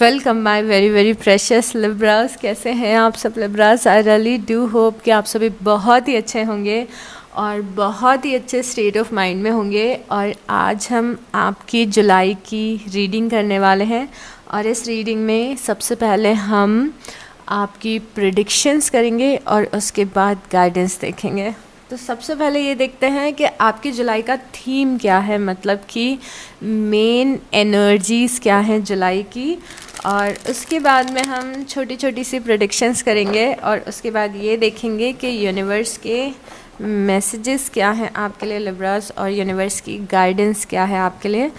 Welcome my very very precious Libras. कैसे हैं आप सब Libras? I really do hope कि आप सभी बहुत ही अच्छे होंगे और बहुत ही अच्छे स्टेट ऑफ माइंड में होंगे। और आज हम आपकी जुलाई की रीडिंग करने वाले हैं और इस रीडिंग में सबसे पहले हम आपकी प्रेडिक्शंस करेंगे और उसके बाद गाइडेंस देखेंगे। तो सबसे पहले ये देखते हैं कि आपकी जुलाई का थीम क्या है, मतलब कि मेन एनर्जीज़ क्या हैं जुलाई की। और उसके बाद में हम छोटी छोटी सी प्रेडिक्शंस करेंगे और उसके बाद ये देखेंगे कि यूनिवर्स के मैसेजेस क्या हैं आपके लिए लिब्रास और यूनिवर्स की गाइडेंस क्या है आपके लिए।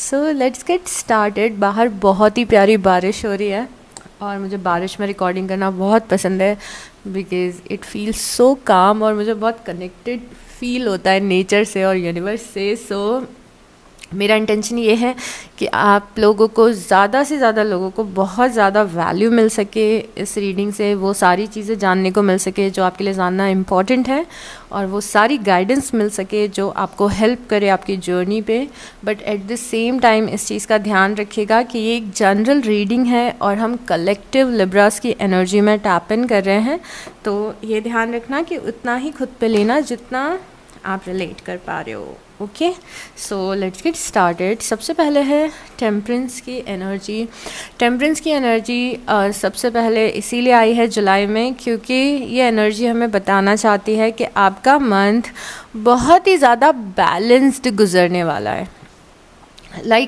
So let's get started. बाहर बहुत ही प्यारी बारिश हो रही है और मुझे बारिश में रिकॉर्डिंग करना बहुत पसंद है बिकॉज़ इट फील्स सो काम और मुझे बहुत कनेक्टेड फील होता है नेचर से और यूनिवर्स से। सो मेरा इंटेंशन ये है कि आप लोगों को ज़्यादा से ज़्यादा लोगों को बहुत ज़्यादा वैल्यू मिल सके इस रीडिंग से, वो सारी चीज़ें जानने को मिल सके जो आपके लिए जानना इम्पॉर्टेंट है और वो सारी गाइडेंस मिल सके जो आपको हेल्प करे आपकी जर्नी पे। But at the same time इस चीज़ का ध्यान रखिएगा कि ये एक जनरल रीडिंग है और हम कलेक्टिव लिब्रास की एनर्जी में टैप इन कर रहे हैं। तो ये ध्यान रखना कि उतना ही खुद पे लेना जितना आप रिलेट कर पा रहे हो। Okay, so let's get started. सबसे पहले है टेम्परेंस की एनर्जी। टेम्परेंस की एनर्जी सबसे पहले इसीलिए आई है जुलाई में क्योंकि ये एनर्जी हमें बताना चाहती है कि आपका मंथ बहुत ही ज़्यादा बैलेंस्ड गुजरने वाला है।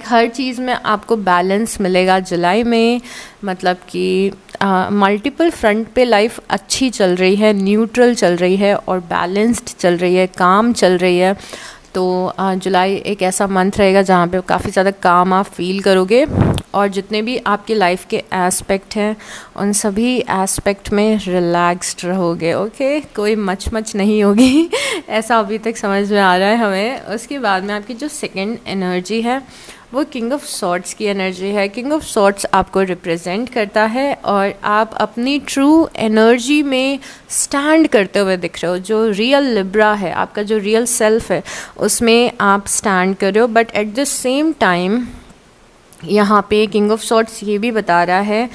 हर चीज़ में आपको बैलेंस मिलेगा जुलाई में, मतलब कि मल्टीपल फ्रंट पे लाइफ अच्छी चल रही है, न्यूट्रल चल रही है और बैलेंस्ड चल रही है, काम चल रही है। तो जुलाई एक ऐसा मंथ रहेगा जहाँ पे काफ़ी ज़्यादा काम आप फील करोगे और जितने भी आपकी लाइफ के एस्पेक्ट हैं उन सभी एस्पेक्ट में रिलैक्स्ड रहोगे। ओके, कोई मच नहीं होगी ऐसा अभी तक समझ में आ रहा है हमें। उसके बाद में आपकी जो सेकंड एनर्जी है वो किंग ऑफ सॉर्ड्स की एनर्जी है। किंग ऑफ सॉर्ड्स आपको रिप्रेजेंट करता है और आप अपनी ट्रू एनर्जी में स्टैंड करते हुए दिख रहे हो। जो रियल लिब्रा है, आपका जो रियल सेल्फ है, उसमें आप स्टैंड कर रहे हो। But at the same time यहाँ पे किंग ऑफ सॉर्ड्स ये भी बता रहा है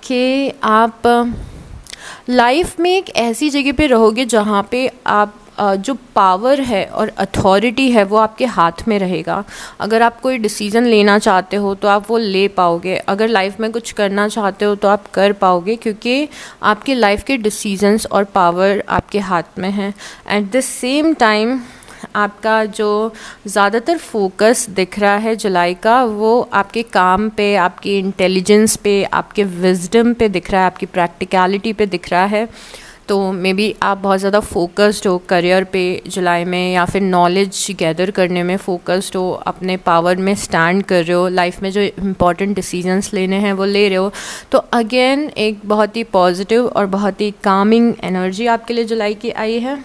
कि आप लाइफ में एक ऐसी जगह पे रहोगे जहाँ पे आप जो पावर है और अथॉरिटी है वो आपके हाथ में रहेगा। अगर आप कोई डिसीज़न लेना चाहते हो तो आप वो ले पाओगे, अगर लाइफ में कुछ करना चाहते हो तो आप कर पाओगे क्योंकि आपकी लाइफ के डिसीजंस और पावर आपके हाथ में है। एट द सेम टाइम आपका जो ज़्यादातर फोकस दिख रहा है जुलाई का वो आपके काम पे, आपकी इंटेलिजेंस पे, आपके विजडम पे दिख रहा है, आपकी प्रैक्टिकलिटी पे दिख रहा है। तो मे बी आप बहुत ज़्यादा फोकस्ड हो करियर पे जुलाई में, या फिर नॉलेज गैदर करने में फोकस्ड हो, अपने पावर में स्टैंड कर रहे हो, लाइफ में जो इम्पॉर्टेंट डिसीजंस लेने हैं वो ले रहे हो। तो अगेन एक बहुत ही पॉजिटिव और बहुत ही कामिंग एनर्जी आपके लिए जुलाई की आई है।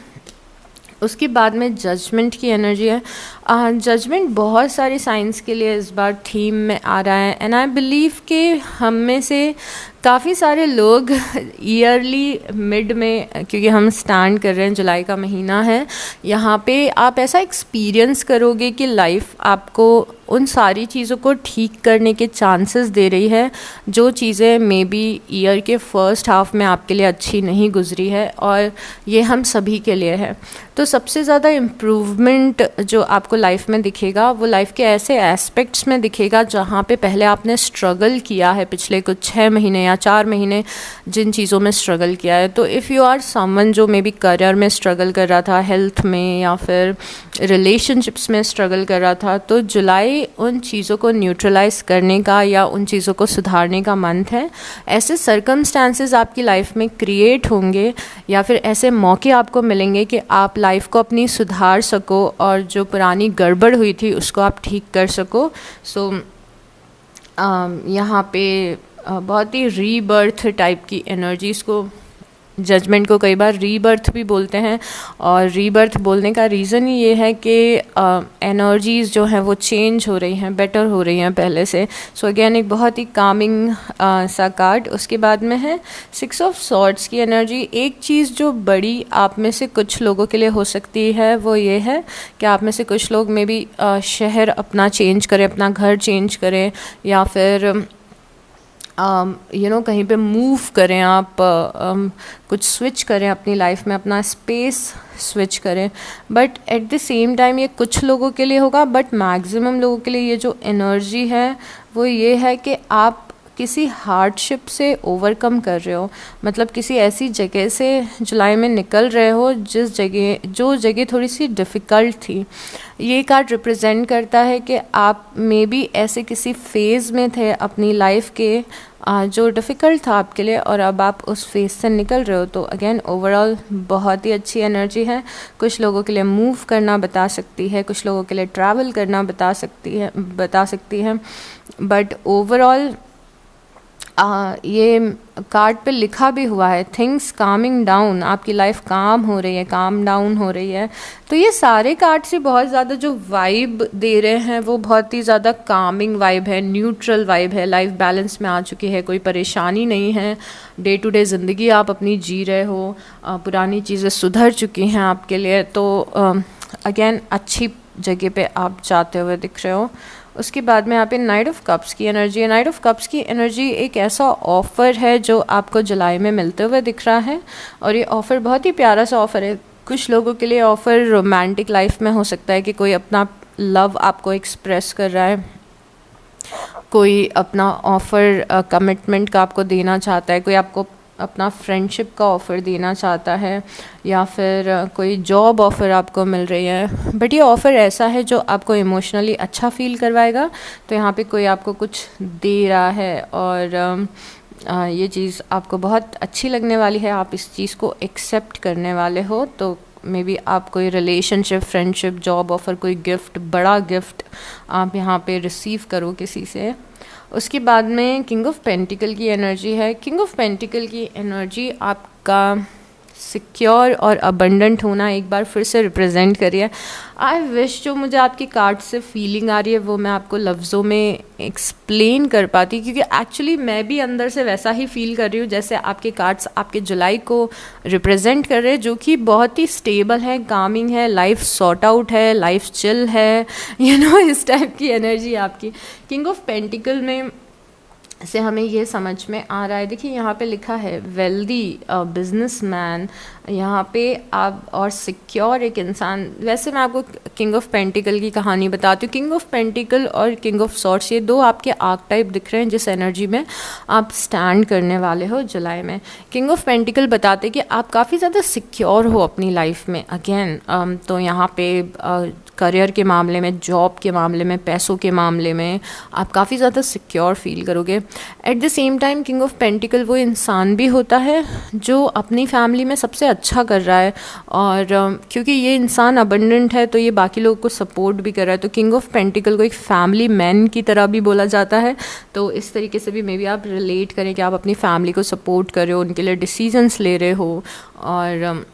उसके बाद में जजमेंट की एनर्जी है। जजमेंट बहुत सारी साइंस के लिए इस बार थीम में आ रहा है एंड आई बिलीव कि हम में से काफ़ी सारे लोग ईयरली मिड में, क्योंकि हम स्टैंड कर रहे हैं, जुलाई का महीना है, यहाँ पे आप ऐसा एक्सपीरियंस करोगे कि लाइफ आपको उन सारी चीज़ों को ठीक करने के चांसेस दे रही है जो चीज़ें मे बी ईयर के फर्स्ट हाफ में आपके लिए अच्छी नहीं गुजरी है, और ये हम सभी के लिए है। तो सबसे ज़्यादा इम्प्रूवमेंट जो आपको लाइफ में दिखेगा वो लाइफ के ऐसे एस्पेक्ट्स में दिखेगा जहाँ पे पहले आपने स्ट्रगल किया है, पिछले कुछ 6 महीने या 4 महीने जिन चीज़ों में स्ट्रगल किया है। तो इफ़ यू आर समवन जो मे बी करियर में स्ट्रगल कर रहा था, हेल्थ में या फिर रिलेशनशिप्स में स्ट्रगल कर रहा था, तो जुलाई उन चीज़ों को न्यूट्रलाइज करने का या उन चीज़ों को सुधारने का मंथ है। ऐसे सर्कमस्टांसेस आपकी लाइफ में क्रिएट होंगे या फिर ऐसे मौके आपको मिलेंगे कि आप लाइफ को अपनी सुधार सको और जो पुरानी गड़बड़ हुई थी उसको आप ठीक कर सको। सो यहाँ पे बहुत ही रीबर्थ टाइप की एनर्जीज़ को, जजमेंट को कई बार रीबर्थ भी बोलते हैं, और रीबर्थ बोलने का रीज़न ही ये है कि एनर्जीज़ जो हैं वो चेंज हो रही हैं, बेटर हो रही हैं पहले से। सो अगेन एक बहुत ही कामिंग सा कार्ड। उसके बाद में है 6 ऑफ सॉर्ड्स की एनर्जी। एक चीज़ जो बड़ी आप में से कुछ लोगों के लिए हो सकती है वो ये है कि आप में से कुछ लोग मे बी शहर अपना चेंज करें, अपना घर चेंज करें, या फिर कहीं पे मूव करें आप, कुछ स्विच करें अपनी लाइफ में, अपना स्पेस स्विच करें। But at the same time ये कुछ लोगों के लिए होगा, बट मैक्सिमम लोगों के लिए ये जो एनर्जी है वो ये है कि आप किसी हार्डशिप से ओवरकम कर रहे हो, मतलब किसी ऐसी जगह से जुलाई में निकल रहे हो जो जगह थोड़ी सी डिफ़िकल्ट थी। ये कार्ड रिप्रेजेंट करता है कि आप मे बी ऐसे किसी फेज़ में थे अपनी लाइफ के जो डिफ़िकल्ट था आपके लिए, और अब आप उस फेज़ से निकल रहे हो। तो अगेन ओवरऑल बहुत ही अच्छी एनर्जी है। कुछ लोगों के लिए मूव करना बता सकती है, कुछ लोगों के लिए ट्रैवल करना बता सकती है। बट ओवरऑल ये कार्ड पे लिखा भी हुआ है थिंग्स कामिंग डाउन, आपकी लाइफ काम हो रही है, काम डाउन हो रही है। तो ये सारे कार्ड से बहुत ज़्यादा जो वाइब दे रहे हैं वो बहुत ही ज़्यादा कामिंग वाइब है, न्यूट्रल वाइब है, लाइफ बैलेंस में आ चुकी है, कोई परेशानी नहीं है, डे टू डे ज़िंदगी आप अपनी जी रहे हो, पुरानी चीज़ें सुधर चुकी हैं आपके लिए। तो अगेन अच्छी जगह पे आप जाते हुए दिख रहे हो। उसके बाद में यहाँ पे नाइट ऑफ कप्स की एनर्जी है। नाइट ऑफ कप्स की एनर्जी एक ऐसा ऑफ़र है जो आपको जुलाई में मिलते हुए दिख रहा है, और ये ऑफ़र बहुत ही प्यारा सा ऑफ़र है। कुछ लोगों के लिए ऑफ़र रोमांटिक लाइफ में हो सकता है कि कोई अपना लव आपको एक्सप्रेस कर रहा है, कोई अपना ऑफ़र कमिटमेंट का आपको देना चाहता है, कोई आपको अपना फ्रेंडशिप का ऑफ़र देना चाहता है, या फिर कोई जॉब ऑफ़र आपको मिल रही है। बट ये ऑफ़र ऐसा है जो आपको इमोशनली अच्छा फ़ील करवाएगा। तो यहाँ पे कोई आपको कुछ दे रहा है और ये चीज़ आपको बहुत अच्छी लगने वाली है, आप इस चीज़ को एक्सेप्ट करने वाले हो। तो मे बी आप कोई रिलेशनशिप, फ्रेंडशिप, जॉब ऑफ़र, कोई गिफ्ट, बड़ा गिफ्ट आप यहाँ पे रिसीव करो किसी से। उसके बाद में किंग ऑफ पेंटिकल की एनर्जी है। किंग ऑफ पेंटिकल की एनर्जी आपका सिक्योर और अबंडेंट होना एक बार फिर से रिप्रेजेंट करिए। आई विश जो मुझे आपकी कार्ड से फीलिंग आ रही है वो मैं आपको लफ्ज़ों में एक्सप्लेन कर पाती, क्योंकि एक्चुअली मैं भी अंदर से वैसा ही फील कर रही हूँ जैसे आपके कार्ड्स आपके जुलाई को रिप्रेजेंट कर रहे हैं, जो कि बहुत ही स्टेबल है, कामिंग है, लाइफ सॉर्ट आउट है, लाइफ चिल है, इस टाइप की एनर्जी आपकी। किंग ऑफ पेंटिकल में से हमें ये समझ में आ रहा है, देखिए यहाँ पे लिखा है वेल्दी बिजनेसमैन, यहाँ पे आप, और सिक्योर एक इंसान। वैसे मैं आपको किंग ऑफ पेंटिकल की कहानी बताती हूँ। किंग ऑफ पेंटिकल और किंग ऑफ सॉर्ड्स ये दो आपके आर्क टाइप दिख रहे हैं जिस एनर्जी में आप स्टैंड करने वाले हो जुलाई में। किंग ऑफ पेंटिकल बताते कि आप काफ़ी ज़्यादा सिक्योर हो अपनी लाइफ में। अगेन तो यहाँ पे करियर के मामले में, जॉब के मामले में, पैसों के मामले में आप काफ़ी ज़्यादा सिक्योर फील करोगे। At the same time king of pentacle वो इंसान भी होता है जो अपनी फैमिली में सबसे अच्छा कर रहा है, और क्योंकि ये इंसान अबंडेंट है तो ये बाकी लोगों को सपोर्ट भी कर रहा है। तो किंग ऑफ पेंटिकल को एक फैमिली मैन की तरह भी बोला जाता है। तो इस तरीके से भी मे बी आप रिलेट करें कि आप अपनी फैमिली को सपोर्ट कर रहे हो, उनके लिए डिसीजंस ले रहे हो, और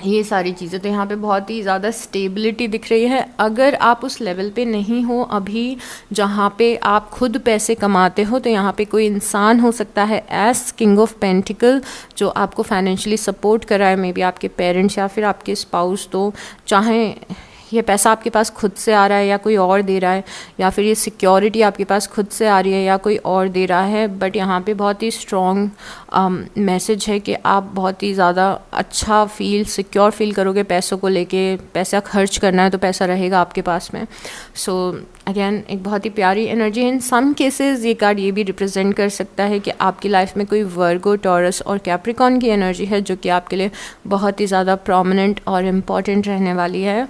ये सारी चीज़ें। तो यहाँ पे बहुत ही ज़्यादा स्टेबिलिटी दिख रही है। अगर आप उस लेवल पे नहीं हो अभी जहाँ पे आप खुद पैसे कमाते हो, तो यहाँ पे कोई इंसान हो सकता है एज किंग ऑफ पेंटिकल जो आपको फाइनेंशियली सपोर्ट कर रहा है, मे बी आपके पेरेंट्स या फिर आपके स्पाउस। तो चाहे ये पैसा आपके पास खुद से आ रहा है या कोई और दे रहा है, या फिर ये सिक्योरिटी आपके पास खुद से आ रही है या कोई और दे रहा है, बट यहाँ पे बहुत ही स्ट्रॉन्ग मैसेज है कि आप बहुत ही ज़्यादा अच्छा सिक्योर फील करोगे पैसों को लेके। पैसा खर्च करना है तो पैसा रहेगा आपके पास में। सो अगेन एक बहुत ही प्यारी एनर्जी है। इन सम केसेस ये कार्ड ये भी रिप्रेजेंट कर सकता है कि आपकी लाइफ में कोई वर्गो, टॉरस और कैप्रिकॉन की एनर्जी है जो कि आपके लिए बहुत ही ज़्यादा प्रोमिनेंट और इम्पॉर्टेंट रहने वाली है।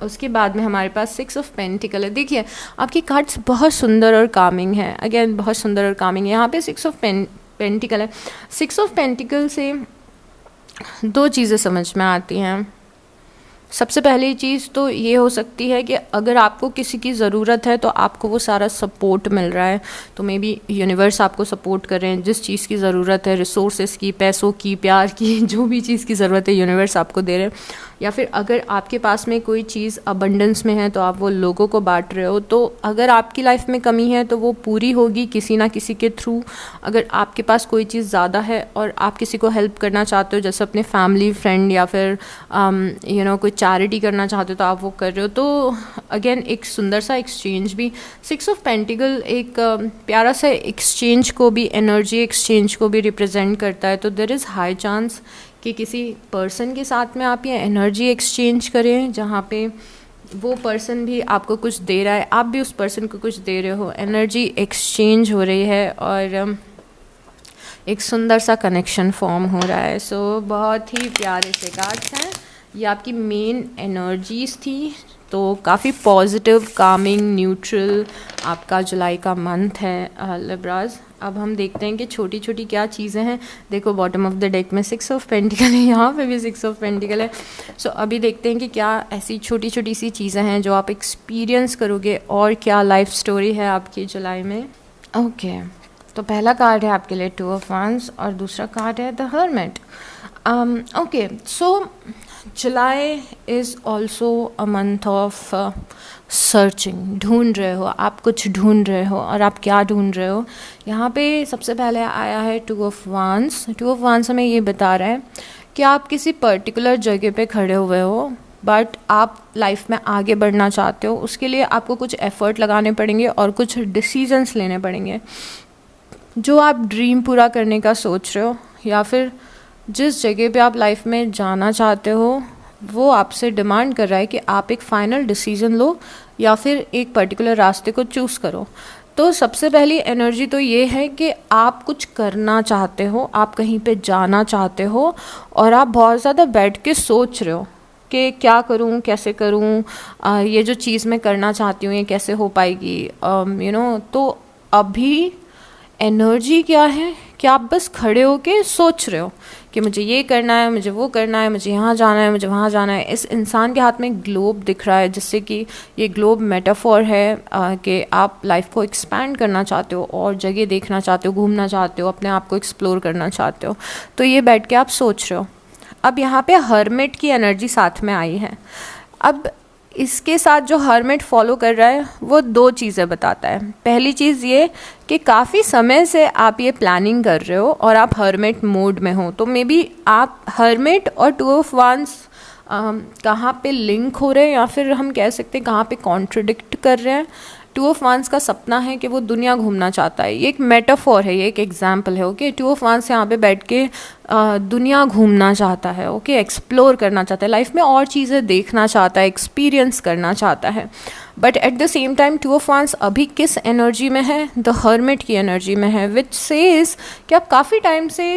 उसके बाद में हमारे पास 6 ऑफ पेंटिकल है। देखिए आपकी कार्ड्स बहुत सुंदर और कामिंग है। अगेन बहुत सुंदर और कामिंग है। यहाँ पे 6 ऑफ पेंटिकल है। 6 ऑफ पेंटिकल से दो चीज़ें समझ में आती हैं। सबसे पहली चीज़ तो ये हो सकती है कि अगर आपको किसी की ज़रूरत है तो आपको वो सारा सपोर्ट मिल रहा है। तो मे बी यूनिवर्स आपको सपोर्ट कर रहे हैं, जिस चीज़ की ज़रूरत है, रिसोर्सेज की, पैसों की, प्यार की, जो भी चीज़ की ज़रूरत है यूनिवर्स आपको दे रहे हैं। या फिर अगर आपके पास में कोई चीज़ अबंडेंस में है तो आप वो लोगों को बांट रहे हो। तो अगर आपकी लाइफ में कमी है तो वो पूरी होगी किसी ना किसी के थ्रू। अगर आपके पास कोई चीज़ ज़्यादा है और आप किसी को हेल्प करना चाहते हो, जैसे अपने फैमिली फ्रेंड या फिर कोई चैरिटी करना चाहते हो तो आप वो कर रहे हो। तो अगेन एक सुंदर सा एक्सचेंज भी, 6 ऑफ पेंटिकल एक प्यारा सा एक्सचेंज को भी, एनर्जी एक्सचेंज को भी रिप्रेजेंट करता है। तो देयर इज़ हाई चांस कि किसी पर्सन के साथ में आप ये एनर्जी एक्सचेंज करें, जहाँ पे वो पर्सन भी आपको कुछ दे रहा है, आप भी उस पर्सन को कुछ दे रहे हो, एनर्जी एक्सचेंज हो रही है और एक सुंदर सा कनेक्शन फॉर्म हो रहा है। सो बहुत ही प्यारे से कार्ड्स हैं। ये आपकी मेन एनर्जीज थी, तो काफ़ी पॉजिटिव, कामिंग, न्यूट्रल आपका जुलाई का मंथ है लिब्रास। अब हम देखते हैं कि छोटी छोटी क्या चीज़ें हैं। देखो बॉटम ऑफ द डेक में 6 ऑफ पेंटिकल है, यहाँ पे भी 6 ऑफ पेंटिकल है। सो अभी देखते हैं कि क्या ऐसी छोटी छोटी सी चीज़ें हैं जो आप एक्सपीरियंस करोगे और क्या लाइफ स्टोरी है आपकी जुलाई में। ओके, तो पहला कार्ड है आपके लिए 2 ऑफ वांड्स और दूसरा कार्ड है the hermit. Okay, so July is also a month of searching. ढूंढ रहे हो, आप कुछ ढूंढ रहे हो, और आप क्या ढूंढ रहे हो। यहाँ पे सबसे पहले आया है 2 ऑफ वांड्स। 2 ऑफ वांड्स हमें ये बता रहा है कि आप किसी पर्टिकुलर जगह पे खड़े हुए हो, बट आप लाइफ में आगे बढ़ना चाहते हो। उसके लिए आपको कुछ एफ़र्ट लगाने पड़ेंगे और कुछ डिसीजंस लेने पड़ेंगे। जो आप ड्रीम पूरा करने का सोच रहे हो, या फिर जिस जगह पे आप लाइफ में जाना चाहते हो, वो आपसे डिमांड कर रहा है कि आप एक फ़ाइनल डिसीज़न लो या फिर एक पर्टिकुलर रास्ते को चूज़ करो। तो सबसे पहली एनर्जी तो ये है कि आप कुछ करना चाहते हो, आप कहीं पे जाना चाहते हो और आप बहुत ज़्यादा बैठ के सोच रहे हो कि क्या करूं, कैसे करूं, ये जो चीज़ मैं करना चाहती हूँ ये कैसे हो पाएगी। तो अभी एनर्जी क्या है कि आप बस खड़े होके सोच रहे हो कि मुझे ये करना है, मुझे वो करना है, मुझे यहाँ जाना है, मुझे वहाँ जाना है। इस इंसान के हाथ में ग्लोब दिख रहा है, जिससे कि ये ग्लोब मेटाफोर है कि आप लाइफ को एक्सपैंड करना चाहते हो और जगह देखना चाहते हो, घूमना चाहते हो, अपने आप को एक्सप्लोर करना चाहते हो। तो ये बैठ के आप सोच रहे हो। अब यहाँ पे हर्मिट की एनर्जी साथ में आई है। अब इसके साथ जो हर्मिट फॉलो कर रहा है वो 2 चीज़ें बताता है। पहली चीज़ ये कि काफ़ी समय से आप ये प्लानिंग कर रहे हो और आप हर्मिट मोड में हो। तो मे बी आप हर्मिट और 2 ऑफ वांड्स कहाँ पे लिंक हो रहे हैं, या फिर हम कह सकते हैं कहाँ पे कॉन्ट्रडिक्ट कर रहे हैं। 2 ऑफ वांड्स का सपना है कि वो दुनिया घूमना चाहता है। ये एक मेटाफोर है, ये एक एग्जाम्पल है। ओके, 2 ऑफ वांड्स यहाँ पे बैठ के दुनिया घूमना चाहता है। ओके, एक्सप्लोर करना चाहता है, लाइफ में और चीज़ें देखना चाहता है, एक्सपीरियंस करना चाहता है। But at the same time 2 of wands अभी किस एनर्जी में है? द हर्मिट की एनर्जी में है, विच सेज कि आप काफ़ी टाइम से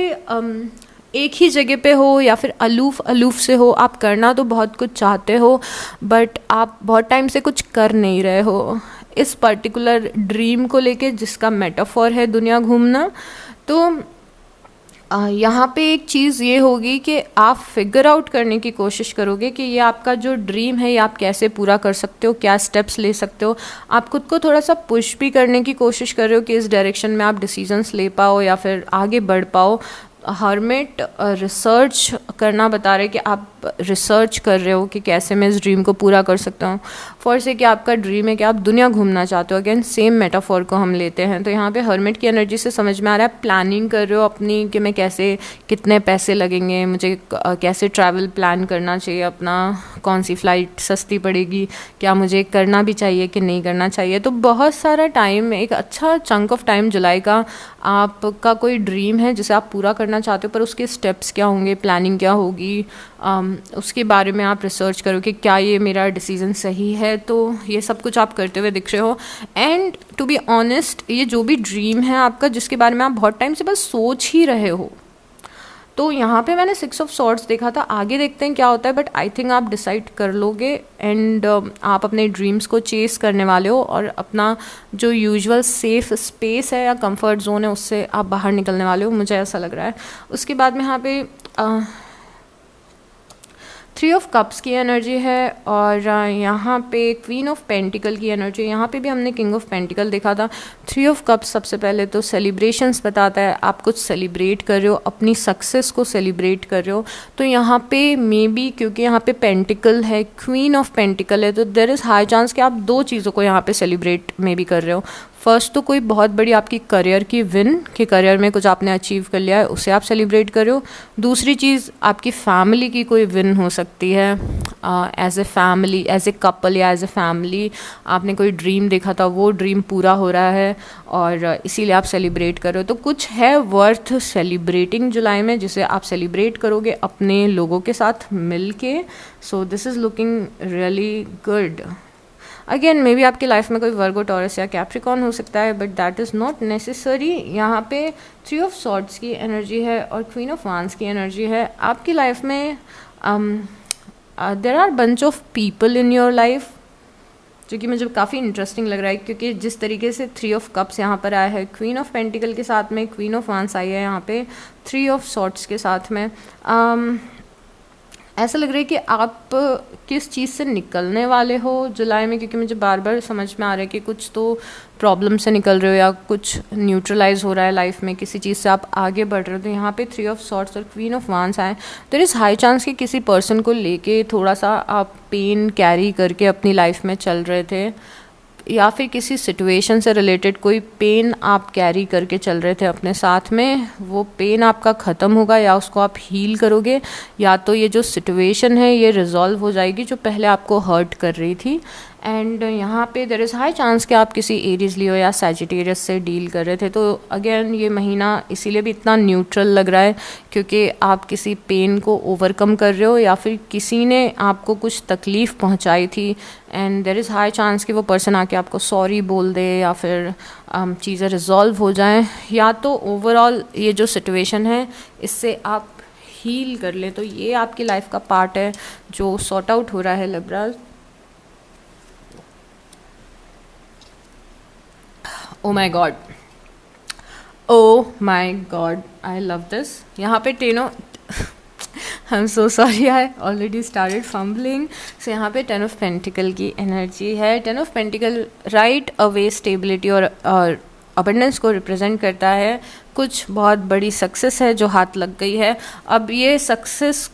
एक ही जगह पे हो या फिर अलूफ से हो। आप करना तो बहुत कुछ चाहते हो, बट आप बहुत टाइम से कुछ कर नहीं रहे हो इस पर्टिकुलर ड्रीम को लेके, जिसका मेटाफोर है दुनिया घूमना। तो यहाँ पे एक चीज़ ये होगी कि आप फिगर आउट करने की कोशिश करोगे कि ये आपका जो ड्रीम है ये आप कैसे पूरा कर सकते हो, क्या स्टेप्स ले सकते हो। आप खुद को थोड़ा सा पुश भी करने की कोशिश कर रहे हो कि इस डायरेक्शन में आप डिसीजंस ले पाओ या फिर आगे बढ़ पाओ। हर्मिट रिसर्च करना बता रहे कि आप रिसर्च कर रहे हो कि कैसे मैं इस ड्रीम को पूरा कर सकता हूँ। फॉर से कि आपका ड्रीम है कि आप दुनिया घूमना चाहते हो। अगेन सेम मेटाफोर को हम लेते हैं, तो यहाँ पे हर्मिट की एनर्जी से समझ में आ रहा है प्लानिंग कर रहे हो अपनी कि मैं कैसे, कितने पैसे लगेंगे, मुझे कैसे ट्रैवल प्लान करना चाहिए अपना, कौन सी फ़्लाइट सस्ती पड़ेगी, क्या मुझे करना भी चाहिए कि नहीं करना चाहिए। तो बहुत सारा टाइम, एक अच्छा चंक ऑफ टाइम जुलाई का आपका कोई ड्रीम है जिसे आप पूरा करना चाहते हो, पर उसके स्टेप्स क्या होंगे, प्लानिंग क्या होगी, उसके बारे में आप रिसर्च करो कि क्या ये मेरा डिसीज़न सही है। तो ये सब कुछ आप करते हुए दिख रहे हो। एंड टू बी ऑनेस्ट, ये जो भी ड्रीम है आपका, जिसके बारे में आप बहुत टाइम से बस सोच ही रहे हो, तो यहाँ पे मैंने 6 ऑफ सॉर्ड्स देखा था। आगे देखते हैं क्या होता है, बट आई थिंक आप डिसाइड कर लोगे एंड आप अपने ड्रीम्स को चेस करने वाले हो और अपना जो यूजुअल सेफ स्पेस है या कंफर्ट जोन है उससे आप बाहर निकलने वाले हो, मुझे ऐसा लग रहा है। उसके बाद में यहाँ पे थ्री ऑफ कप्स की एनर्जी है और यहाँ पे क्वीन ऑफ पेंटिकल की एनर्जी है। यहाँ पे भी हमने किंग ऑफ पेंटिकल देखा था। थ्री ऑफ कप्स सबसे पहले तो सेलिब्रेशंस बताता है, आप कुछ सेलिब्रेट कर रहे हो, अपनी सक्सेस को सेलिब्रेट कर रहे हो। तो यहाँ पे मे बी क्योंकि यहाँ पे पेंटिकल है, क्वीन ऑफ पेंटिकल है, तो देयर इज़ हाई चांस कि आप दो चीज़ों को यहाँ पे सेलिब्रेट मे बी कर रहे हो। फर्स्ट तो कोई बहुत बड़ी आपकी करियर की विन, कि करियर में कुछ आपने अचीव कर लिया है, उसे आप सेलिब्रेट कर रहे हो। दूसरी चीज़ आपकी फैमिली की कोई विन हो सकती है, as a family, as a couple या एज ए फैमिली आपने कोई ड्रीम देखा था, वो ड्रीम पूरा हो रहा है और इसीलिए आप सेलिब्रेट कर रहे हो। तो कुछ है वर्थ सेलिब्रेटिंग जुलाई में, जिसे आप सेलिब्रेट करोगे अपने लोगों के साथ मिल के। So this is looking really good. Again may be आपकी लाइफ में कोई वर्गो, टॉरस या कैप्रिकॉन हो सकता है, but that is not necessary. यहाँ पे थ्री ऑफ सॉर्ड्स की एनर्जी है और क्वीन ऑफ वांस की एनर्जी है। आपकी लाइफ में there are bunch of people in your life, जो कि मुझे काफ़ी इंटरेस्टिंग लग रहा है, क्योंकि जिस तरीके से थ्री ऑफ कप्स यहाँ पर आया है, क्वीन ऑफ पेंटिकल के साथ में क्वीन ऑफ वांस आई है यहाँ पे थ्री ऑफ सॉर्ड्स के साथ में। ऐसा लग रहा है कि आप किस चीज़ से निकलने वाले हो जुलाई में, क्योंकि मुझे बार बार समझ में आ रहा है कि कुछ तो प्रॉब्लम से निकल रहे हो या कुछ न्यूट्रलाइज हो रहा है लाइफ में, किसी चीज़ से आप आगे बढ़ रहे हो। तो यहाँ पे थ्री ऑफ सॉर्ड्स और क्वीन ऑफ वांस आए, देयर इज़ हाई चांस कि किसी पर्सन को लेके थोड़ा सा आप पेन कैरी करके अपनी लाइफ में चल रहे थे, या फिर किसी सिचुएशन से रिलेटेड कोई पेन आप कैरी करके चल रहे थे अपने साथ में। वो पेन आपका ख़त्म होगा या उसको आप हील करोगे, या तो ये जो सिचुएशन है ये रिजॉल्व हो जाएगी जो पहले आपको हर्ट कर रही थी। एंड यहाँ पे देयर इज़ हाई चांस कि आप किसी एरीज लियो या सैजिटेरियस से डील कर रहे थे। तो अगेन ये महीना इसीलिए भी इतना न्यूट्रल लग रहा है क्योंकि आप किसी पेन को ओवरकम कर रहे हो या फिर किसी ने आपको कुछ तकलीफ़ पहुँचाई थी, and there is high chance कि वो पर्सन आके आपको सॉरी बोल दे या फिर चीज़ें रिजॉल्व हो जाएं, या तो ओवरऑल ये जो सिचुएशन है इससे आप हील कर लें। तो ये आपकी लाइफ का पार्ट है जो सॉर्ट आउट हो रहा है Libra. Oh my God, oh my God, I love this. यहाँ पे टेनो I am so sorry, I already started fumbling. So यहाँ पे टेन ऑफ पेंटिकल की एनर्जी है। Ten of pentacles right away stability और अबंडेंस को रिप्रेजेंट करता है। कुछ बहुत बड़ी सक्सेस है जो हाथ लग गई है। अब ये सक्सेस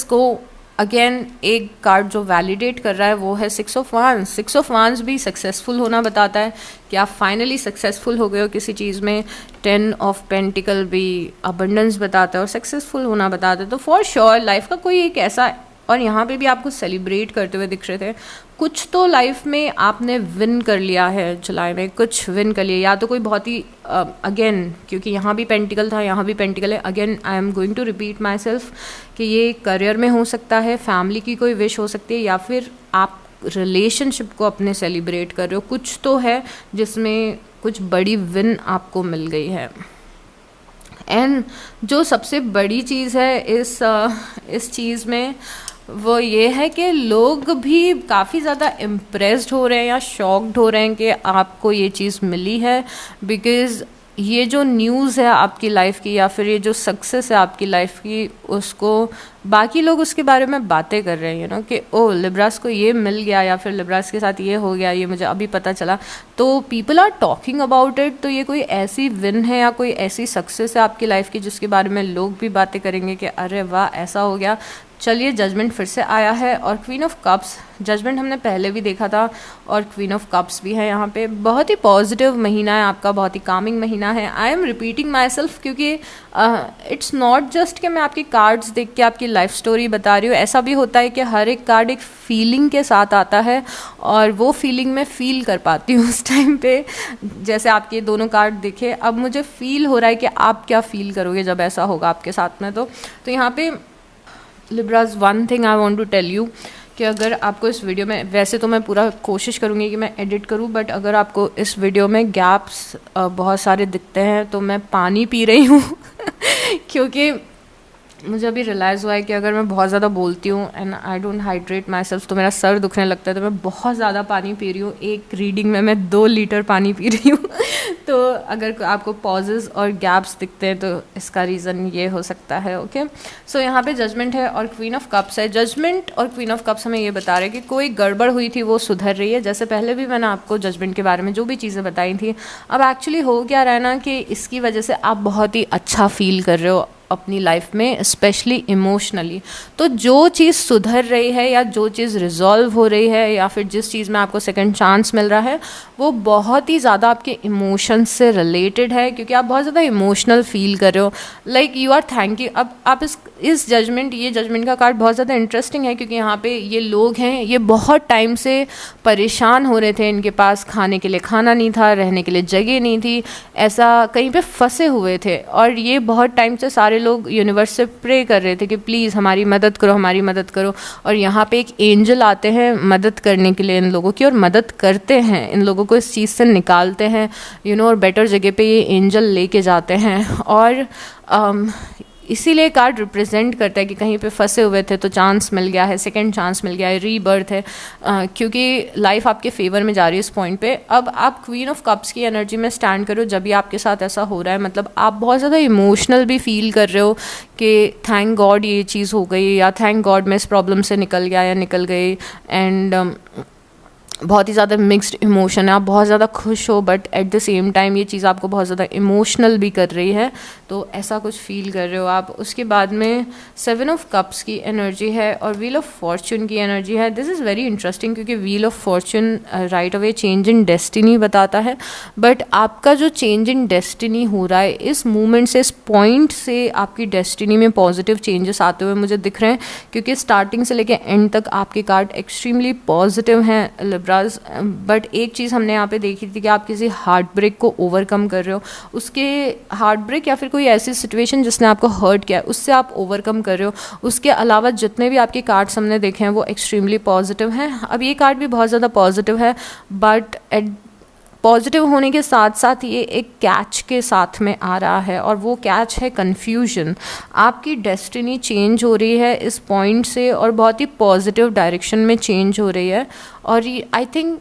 को अगेन एक कार्ड जो वैलिडेट कर रहा है वो है सिक्स ऑफ वांस। सिक्स ऑफ वांस भी सक्सेसफुल होना बताता है कि आप फाइनली सक्सेसफुल हो गए हो किसी चीज़ में। टेन ऑफ पेंटिकल भी अबंडेंस बताता है और सक्सेसफुल होना बताता है। तो फॉर श्योर लाइफ का कोई एक ऐसा, और यहाँ पे भी आपको सेलिब्रेट करते हुए दिख रहे थे, कुछ तो लाइफ में आपने विन कर लिया है जुलाई में, कुछ विन कर लिया। या तो कोई बहुत ही अगेन क्योंकि यहाँ भी पेंटिकल था, यहाँ भी पेंटिकल है, again I am going to repeat myself कि ये करियर में हो सकता है, फैमिली की कोई विश हो सकती है, या फिर आप रिलेशनशिप को अपने सेलिब्रेट कर रहे हो। कुछ तो है जिसमें कुछ बड़ी विन आपको मिल गई है। एंड जो सबसे बड़ी चीज़ है इस चीज़ में वो ये है कि लोग भी काफ़ी ज़्यादा इम्प्रेस्ड हो रहे हैं या शॉक्ड हो रहे हैं कि आपको ये चीज़ मिली है, बिकॉज़ ये जो न्यूज़ है आपकी लाइफ की या फिर ये जो सक्सेस है आपकी लाइफ की, उसको बाकी लोग उसके बारे में बातें कर रहे हैं कि ओ लिब्रास को ये मिल गया या फिर लिब्रास के साथ ये हो गया, ये मुझे अभी पता चला। तो people are talking about it. तो ये कोई ऐसी विन है या कोई ऐसी सक्सेस है आपकी लाइफ की जिसके बारे में लोग भी बातें करेंगे कि अरे वाह ऐसा हो गया। चलिए, जजमेंट फिर से आया है और क्वीन ऑफ कप्स, जजमेंट हमने पहले भी देखा था और क्वीन ऑफ कप्स भी है यहाँ पे। बहुत ही पॉजिटिव महीना है आपका, बहुत ही कामिंग महीना है। I am repeating my self क्योंकि इट्स नॉट जस्ट कि मैं आपकी कार्ड्स देख के आपकी लाइफ स्टोरी बता रही हूँ। ऐसा भी होता है कि हर एक कार्ड एक फीलिंग के साथ आता है और वो फीलिंग मैं फील कर पाती हूँ उस टाइम पे। जैसे आपके दोनों कार्ड देखे, अब मुझे फील हो रहा है कि आप क्या फील करोगे जब ऐसा होगा आपके साथ में। तो यहाँ पे Libras, one thing I want to tell you कि अगर आपको इस वीडियो में, वैसे तो मैं पूरा कोशिश करूँगी कि मैं एडिट करूँ, बट अगर आपको इस वीडियो में गैप्स बहुत सारे दिखते हैं तो मैं पानी पी रही हूँ क्योंकि मुझे अभी रियलाइज़ हुआ है कि अगर मैं बहुत ज़्यादा बोलती हूँ and I don't hydrate my self तो मेरा सर दुखने लगता है, तो मैं बहुत ज़्यादा पानी पी रही हूँ। एक रीडिंग में मैं 2 लीटर पानी पी रही हूँ तो अगर आपको पॉजेज़ और गैप्स दिखते हैं तो इसका रीज़न ये हो सकता है। ओके, सो यहाँ पे जजमेंट है और क्वीन ऑफ कप्स है। जजमेंट और क्वीन ऑफ कप्स हमें ये बता रहे हैं कि कोई गड़बड़ हुई थी वो सुधर रही है। जैसे पहले भी मैंने आपको जजमेंट के बारे में जो भी चीज़ें बताई थी, अब एक्चुअली हो क्या रहा है ना कि इसकी वजह से आप बहुत ही अच्छा फील कर रहे हो अपनी लाइफ में, स्पेशली इमोशनली। तो जो चीज़ सुधर रही है या जो चीज़ रिजॉल्व हो रही है या फिर जिस चीज़ में आपको सेकंड चांस मिल रहा है वो बहुत ही ज़्यादा आपके इमोशंस से रिलेटेड है, क्योंकि आप बहुत ज़्यादा इमोशनल फील कर रहे हो, लाइक यू आर थैंकिंग। अब आप इस जजमेंट, ये जजमेंट का कार्ड बहुत ज़्यादा इंटरेस्टिंग है क्योंकि यहाँ पे ये लोग हैं, ये बहुत टाइम से परेशान हो रहे थे, इनके पास खाने के लिए खाना नहीं था, रहने के लिए जगह नहीं थी, ऐसा कहीं पे फंसे हुए थे। और ये बहुत टाइम से सारे लोग यूनिवर्स से प्रे कर रहे थे कि प्लीज़ हमारी मदद करो, हमारी मदद करो। और यहाँ पे एक एंजल आते हैं मदद करने के लिए इन लोगों की, और मदद करते हैं, इन लोगों को इस चीज़ से निकालते हैं और बेटर जगह पे ये एंजल लेके जाते हैं। और इसीलिए कार्ड रिप्रेजेंट करता है कि कहीं पे फंसे हुए थे तो चांस मिल गया है, सेकंड चांस मिल गया है, रीबर्थ है, क्योंकि लाइफ आपके फेवर में जा रही है इस पॉइंट पे। अब आप क्वीन ऑफ कप्स की एनर्जी में स्टैंड करो जब भी आपके साथ ऐसा हो रहा है, मतलब आप बहुत ज़्यादा इमोशनल भी फील कर रहे हो कि थैंक गॉड ये चीज़ हो गई, या थैंक गॉड मैं इस प्रॉब्लम से निकल गया या निकल गई। एंड बहुत ही ज़्यादा मिक्स्ड इमोशन है, आप बहुत ज़्यादा खुश हो but at the same time ये चीज़ आपको बहुत ज़्यादा इमोशनल भी कर रही है, तो ऐसा कुछ फील कर रहे हो आप। उसके बाद में 7 ऑफ कप्स की एनर्जी है और व्हील ऑफ फॉर्चून की एनर्जी है। दिस इज़ वेरी इंटरेस्टिंग क्योंकि wheel of Fortune right away change in destiny बताता है, बट आपका जो चेंज इन डेस्टिनी हो रहा है इस मूवमेंट से, इस पॉइंट से आपकी डेस्टिनी में पॉजिटिव चेंजेस आते हुए मुझे दिख रहे हैं, क्योंकि स्टार्टिंग से लेकर एंड तक आपके कार्ड एक्सट्रीमली पॉजिटिव हैं लिब्रास। बट एक चीज़ हमने यहाँ पे देखी थी कि आप किसी हार्ट ब्रेक को ओवरकम कर रहे हो, उसके हार्ट ब्रेक या फिर कोई ऐसी सिचुएशन जिसने आपको हर्ट किया है उससे आप ओवरकम कर रहे हो। उसके अलावा जितने भी आपके कार्ड्स हमने देखे हैं वो एक्सट्रीमली पॉजिटिव हैं। अब ये कार्ड भी बहुत ज़्यादा पॉजिटिव है, बट पॉजिटिव होने के साथ साथ ये एक कैच के साथ में आ रहा है, और वो कैच है कन्फ्यूजन। आपकी डेस्टिनी चेंज हो रही है इस पॉइंट से और बहुत ही पॉजिटिव डायरेक्शन में चेंज हो रही है। और आई थिंक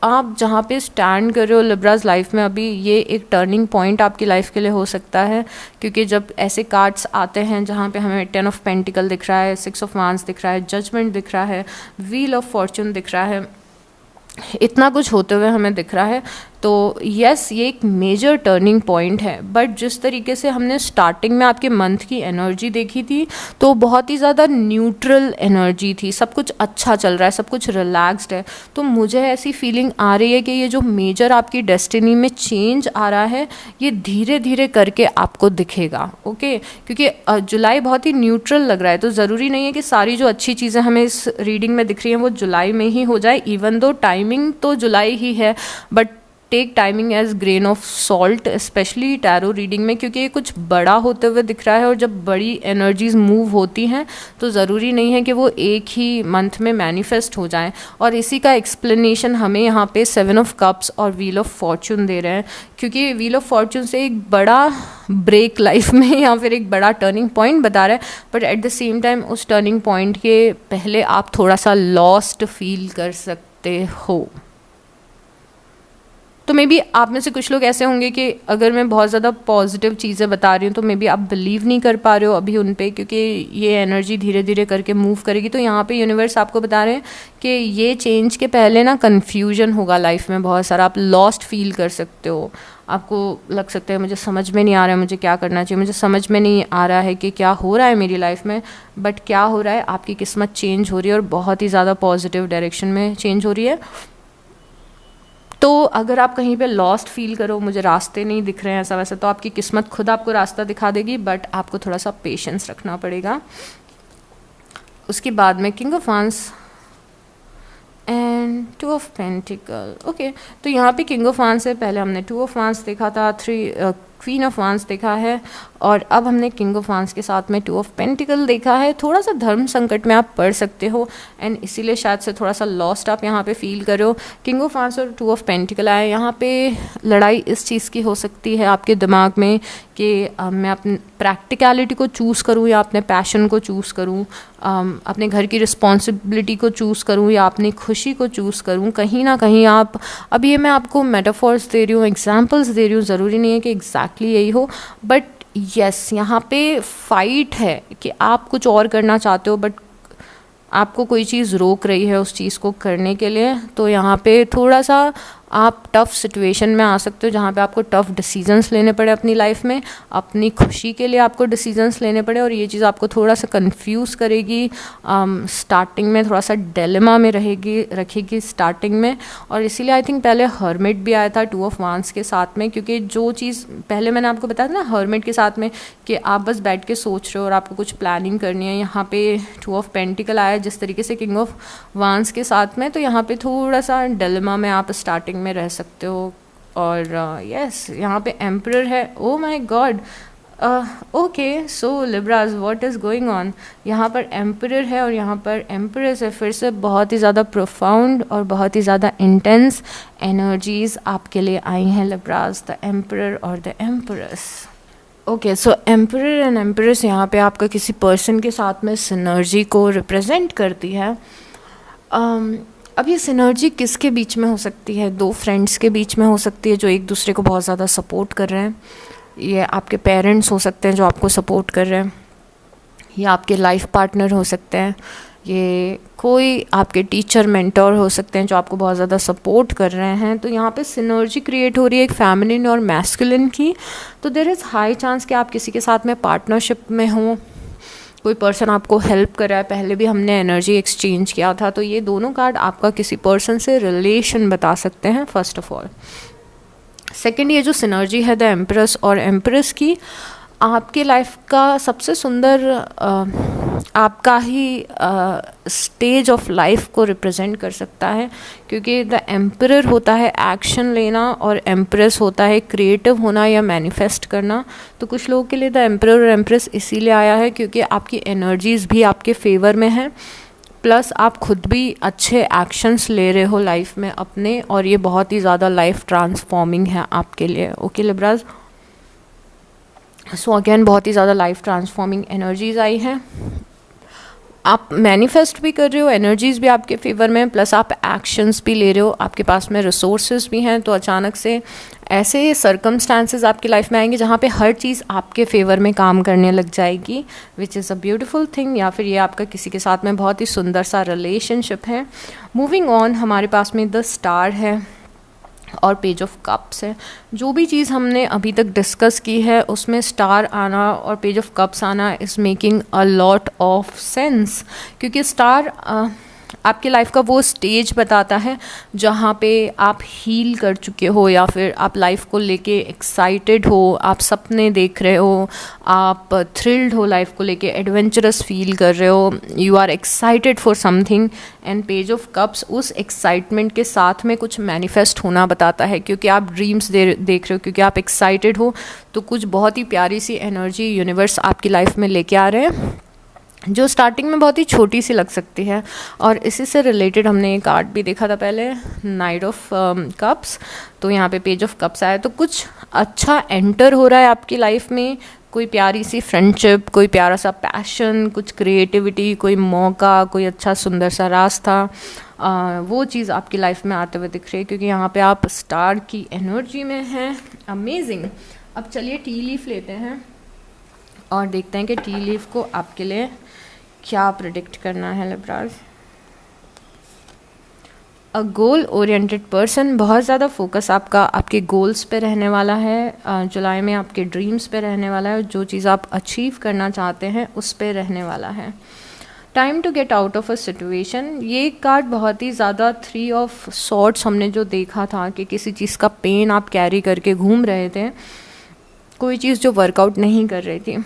आप जहाँ पे स्टैंड कर रहे हो लिब्रास लाइफ में अभी, ये एक टर्निंग पॉइंट आपकी लाइफ के लिए हो सकता है, क्योंकि जब ऐसे कार्ड्स आते हैं जहाँ पे हमें 10 ऑफ पेंटिकल दिख रहा है, 6 ऑफ वांस दिख रहा है, जजमेंट दिख रहा है, व्हील ऑफ फॉर्चून दिख रहा है, इतना कुछ होते हुए हमें दिख रहा है, तो यस ये एक मेजर टर्निंग पॉइंट है। बट जिस तरीके से हमने स्टार्टिंग में आपके मंथ की एनर्जी देखी थी तो बहुत ही ज़्यादा न्यूट्रल एनर्जी थी, सब कुछ अच्छा चल रहा है, सब कुछ रिलैक्स्ड है। तो मुझे ऐसी फीलिंग आ रही है कि ये जो मेजर आपकी डेस्टिनी में चेंज आ रहा है ये धीरे धीरे करके आपको दिखेगा। ओके, क्योंकि जुलाई बहुत ही न्यूट्रल लग रहा है, तो ज़रूरी नहीं है कि सारी जो अच्छी चीज़ें हमें इस रीडिंग में दिख रही हैं वो जुलाई में ही हो जाए, इवन दो टाइमिंग तो जुलाई ही है, but take timing as grain of salt, especially tarot reading में, क्योंकि ये कुछ बड़ा होते हुए दिख रहा है। और जब बड़ी एनर्जीज मूव होती हैं तो ज़रूरी नहीं है कि वो एक ही मंथ में मैनिफेस्ट हो जाएं, और इसी का एक्सप्लेनेशन हमें यहाँ पे 7 ऑफ कप्स और व्हील ऑफ फॉर्चून दे रहे हैं, क्योंकि व्हील ऑफ फॉर्चून से एक बड़ा ब्रेक लाइफ में या फिर एक बड़ा टर्निंग पॉइंट बता रहा है, but at the same time उस टर्निंग पॉइंट के पहले आप थोड़ा सा लॉस्ट फील कर सकते हो। तो मे बी आप में से कुछ लोग ऐसे होंगे कि अगर मैं बहुत ज़्यादा पॉजिटिव चीज़ें बता रही हूँ तो मे बी आप बिलीव नहीं कर पा रहे हो अभी उन पे, क्योंकि ये एनर्जी धीरे धीरे करके मूव करेगी। तो यहाँ पे यूनिवर्स आपको बता रहे हैं कि ये चेंज के पहले ना कन्फ्यूजन होगा लाइफ में बहुत सारा, आप लॉस्ट फील कर सकते हो, आपको लग सकता है मुझे समझ में नहीं आ रहा है मुझे क्या करना चाहिए, मुझे समझ में नहीं आ रहा है कि क्या हो रहा है मेरी लाइफ में। बट क्या हो रहा है, आपकी किस्मत चेंज हो रही है और बहुत ही ज़्यादा पॉजिटिव डायरेक्शन में चेंज हो रही है। तो अगर आप कहीं पे लॉस्ट फील करो, मुझे रास्ते नहीं दिख रहे हैं ऐसा वैसा, तो आपकी किस्मत खुद आपको रास्ता दिखा देगी, बट आपको थोड़ा सा पेशेंस रखना पड़ेगा। उसके बाद में किंग ऑफ वांस एंड 2 ऑफ पेंटिकल। ओके, तो यहाँ पे किंग ऑफ वांस है, पहले हमने 2 ऑफ वांस देखा था, क्वीन ऑफ वांस देखा है, और अब हमने किंग ऑफ वांस के साथ में 2 ऑफ पेंटिकल देखा है। थोड़ा सा धर्म संकट में आप पड़ सकते हो एंड इसीलिए शायद से थोड़ा सा लॉस्ट आप यहाँ पे फील कर रहे हो। किंग ऑफ वांस और 2 ऑफ पेंटिकल आए, यहाँ पे लड़ाई इस चीज़ की हो सकती है आपके दिमाग में कि मैं अपनी प्रैक्टिकलिटी को चूज़ करूँ या अपने पैशन को चूज़ करूँ, अपने घर की रिस्पॉन्सिबिलिटी को चूज़ करूँ या अपनी खुशी को चूज़ करूँ। कहीं ना कहीं आप, अब ये मैं आपको मेटाफॉर्स दे रही हूँ, एग्जांपल्स दे रही हूँ, ज़रूरी नहीं है कि एग्जैक्टली यही हो, बट यस यहाँ पे फाइट है कि आप कुछ और करना चाहते हो बट आपको कोई चीज़ रोक रही है उस चीज़ को करने के लिए। तो यहाँ पे थोड़ा सा आप टफ़ सिचुएशन में आ सकते हो जहाँ पे आपको टफ़ डिसीजंस लेने पड़े अपनी लाइफ में, अपनी खुशी के लिए आपको डिसीजंस लेने पड़े, और ये चीज़ आपको थोड़ा सा कंफ्यूज करेगी, स्टार्टिंग में थोड़ा सा डिलेमा में रखेगी स्टार्टिंग में। और इसीलिए आई थिंक पहले हर्मिट भी आया था 2 ऑफ वांस के साथ में, क्योंकि जो चीज़ पहले मैंने आपको बताया था ना हर्मिट के साथ में कि आप बस बैठ के सोच रहे हो और आपको कुछ प्लानिंग करनी है, यहाँ पे 2 ऑफ पेंटिकल आया जिस तरीके से किंग ऑफ वांस के साथ में, तो यहाँ पे थोड़ा सा डिलेमा में आप स्टार्टिंग में रह सकते हो। और यस यहाँ पे एम्परर है, oh my God, okay so Libras what is going on. यहाँ पर एम्परर है और यहाँ पर एम्परेस है, फिर से बहुत ही ज़्यादा प्रोफाउंड और बहुत ही ज़्यादा इंटेंस एनर्जीज आपके लिए आई हैं लिब्रास, द एम्परर और the empress. Okay so emperor and empress यहाँ पे आपका किसी पर्सन के साथ में सिनर्जी को रिप्रेजेंट करती है। अब ये सिनर्जी किसके बीच में हो सकती है? 2 फ्रेंड्स के बीच में हो सकती है जो एक दूसरे को बहुत ज़्यादा सपोर्ट कर रहे हैं। ये आपके पेरेंट्स हो सकते हैं जो आपको सपोर्ट कर रहे हैं, ये आपके लाइफ पार्टनर हो सकते हैं, ये कोई आपके टीचर मेंटोर हो सकते हैं जो आपको बहुत ज़्यादा सपोर्ट कर रहे हैं। तो यहाँ पे सिनर्जी क्रिएट हो रही है एक फेमिनिन और मैस्कुलिन की। तो देयर इज़ हाई चांस कि आप किसी के साथ में पार्टनरशिप में हो, कोई पर्सन आपको हेल्प कर रहा है। पहले भी हमने एनर्जी एक्सचेंज किया था, तो ये दोनों कार्ड आपका किसी पर्सन से रिलेशन बता सकते हैं फर्स्ट ऑफ ऑल। सेकंड, ये जो सिनर्जी है द एम्प्रेस और एम्प्रेस की, आपके लाइफ का सबसे सुंदर आपका ही स्टेज ऑफ लाइफ को रिप्रेजेंट कर सकता है, क्योंकि द एम्परर होता है एक्शन लेना और एम्प्रेस होता है क्रिएटिव होना या मैनिफेस्ट करना। तो कुछ लोगों के लिए द एम्परर और एम्प्रेस इसीलिए आया है क्योंकि आपकी एनर्जीज भी आपके फेवर में है, प्लस आप खुद भी अच्छे एक्शंस ले रहे हो लाइफ में अपने, और ये बहुत ही ज़्यादा लाइफ ट्रांसफॉर्मिंग है आपके लिए। ओके लिब्रास, सो अगेन बहुत ही ज़्यादा लाइफ ट्रांसफॉर्मिंग एनर्जीज आई हैं। आप मैनिफेस्ट भी कर रहे हो, एनर्जीज भी आपके फेवर में, प्लस आप एक्शंस भी ले रहे हो, आपके पास में रिसोर्सेज भी हैं। तो अचानक से ऐसे सर्कमस्टांसेस आपकी लाइफ में आएंगे जहाँ पे हर चीज़ आपके फेवर में काम करने लग जाएगी, which is a beautiful thing. या फिर ये आपका किसी के साथ में बहुत ही सुंदर सा रिलेशनशिप है। मूविंग ऑन, हमारे पास में द स्टार है और पेज ऑफ कप्स है। जो भी चीज़ हमने अभी तक डिस्कस की है उसमें स्टार आना और पेज ऑफ कप्स आना is making a lot of sense, क्योंकि स्टार आपकी लाइफ का वो स्टेज बताता है जहाँ पे आप हील कर चुके हो, या फिर आप लाइफ को लेके एक्साइटेड हो, आप सपने देख रहे हो, आप थ्रिल्ड हो लाइफ को लेके, एडवेंचरस फील कर रहे हो, you are excited for something. And page of cups उस एक्साइटमेंट के साथ में कुछ मैनिफेस्ट होना बताता है, क्योंकि आप ड्रीम्स देख रहे हो, क्योंकि आप एक्साइटेड हो, तो कुछ बहुत ही प्यारी सी एनर्जी यूनिवर्स आपकी लाइफ में लेके आ रहे हैं जो स्टार्टिंग में बहुत ही छोटी सी लग सकती है। और इसी से रिलेटेड हमने एक कार्ड भी देखा था पहले, नाइट ऑफ कप्स। तो यहाँ पे पेज ऑफ कप्स आया, तो कुछ अच्छा एंटर हो रहा है आपकी लाइफ में, कोई प्यारी सी फ्रेंडशिप, कोई प्यारा सा पैशन, कुछ क्रिएटिविटी, कोई मौका, कोई अच्छा सुंदर सा रास्ता, वो चीज़ आपकी लाइफ में आते हुए दिख रही है, क्योंकि यहाँ पे आप स्टार की एनर्जी में हैं। अमेजिंग। अब चलिए टी लीफ लेते हैं और देखते हैं कि टी लीफ को आपके लिए क्या प्रेडिक्ट करना है लिब्रास। अ गोल ओरिएंटेड पर्सन, बहुत ज़्यादा फोकस आपका आपके गोल्स पे रहने वाला है। जुलाई में आपके ड्रीम्स पे रहने वाला है, जो चीज़ आप अचीव करना चाहते हैं उस पे रहने वाला है। Time to get out of a situation, ये कार्ड बहुत ही ज़्यादा 3 ऑफ सॉर्ड्स हमने जो देखा था कि किसी चीज़ का पेन आप कैरी करके घूम रहे थे, कोई चीज़ जो वर्कआउट नहीं कर रही थी,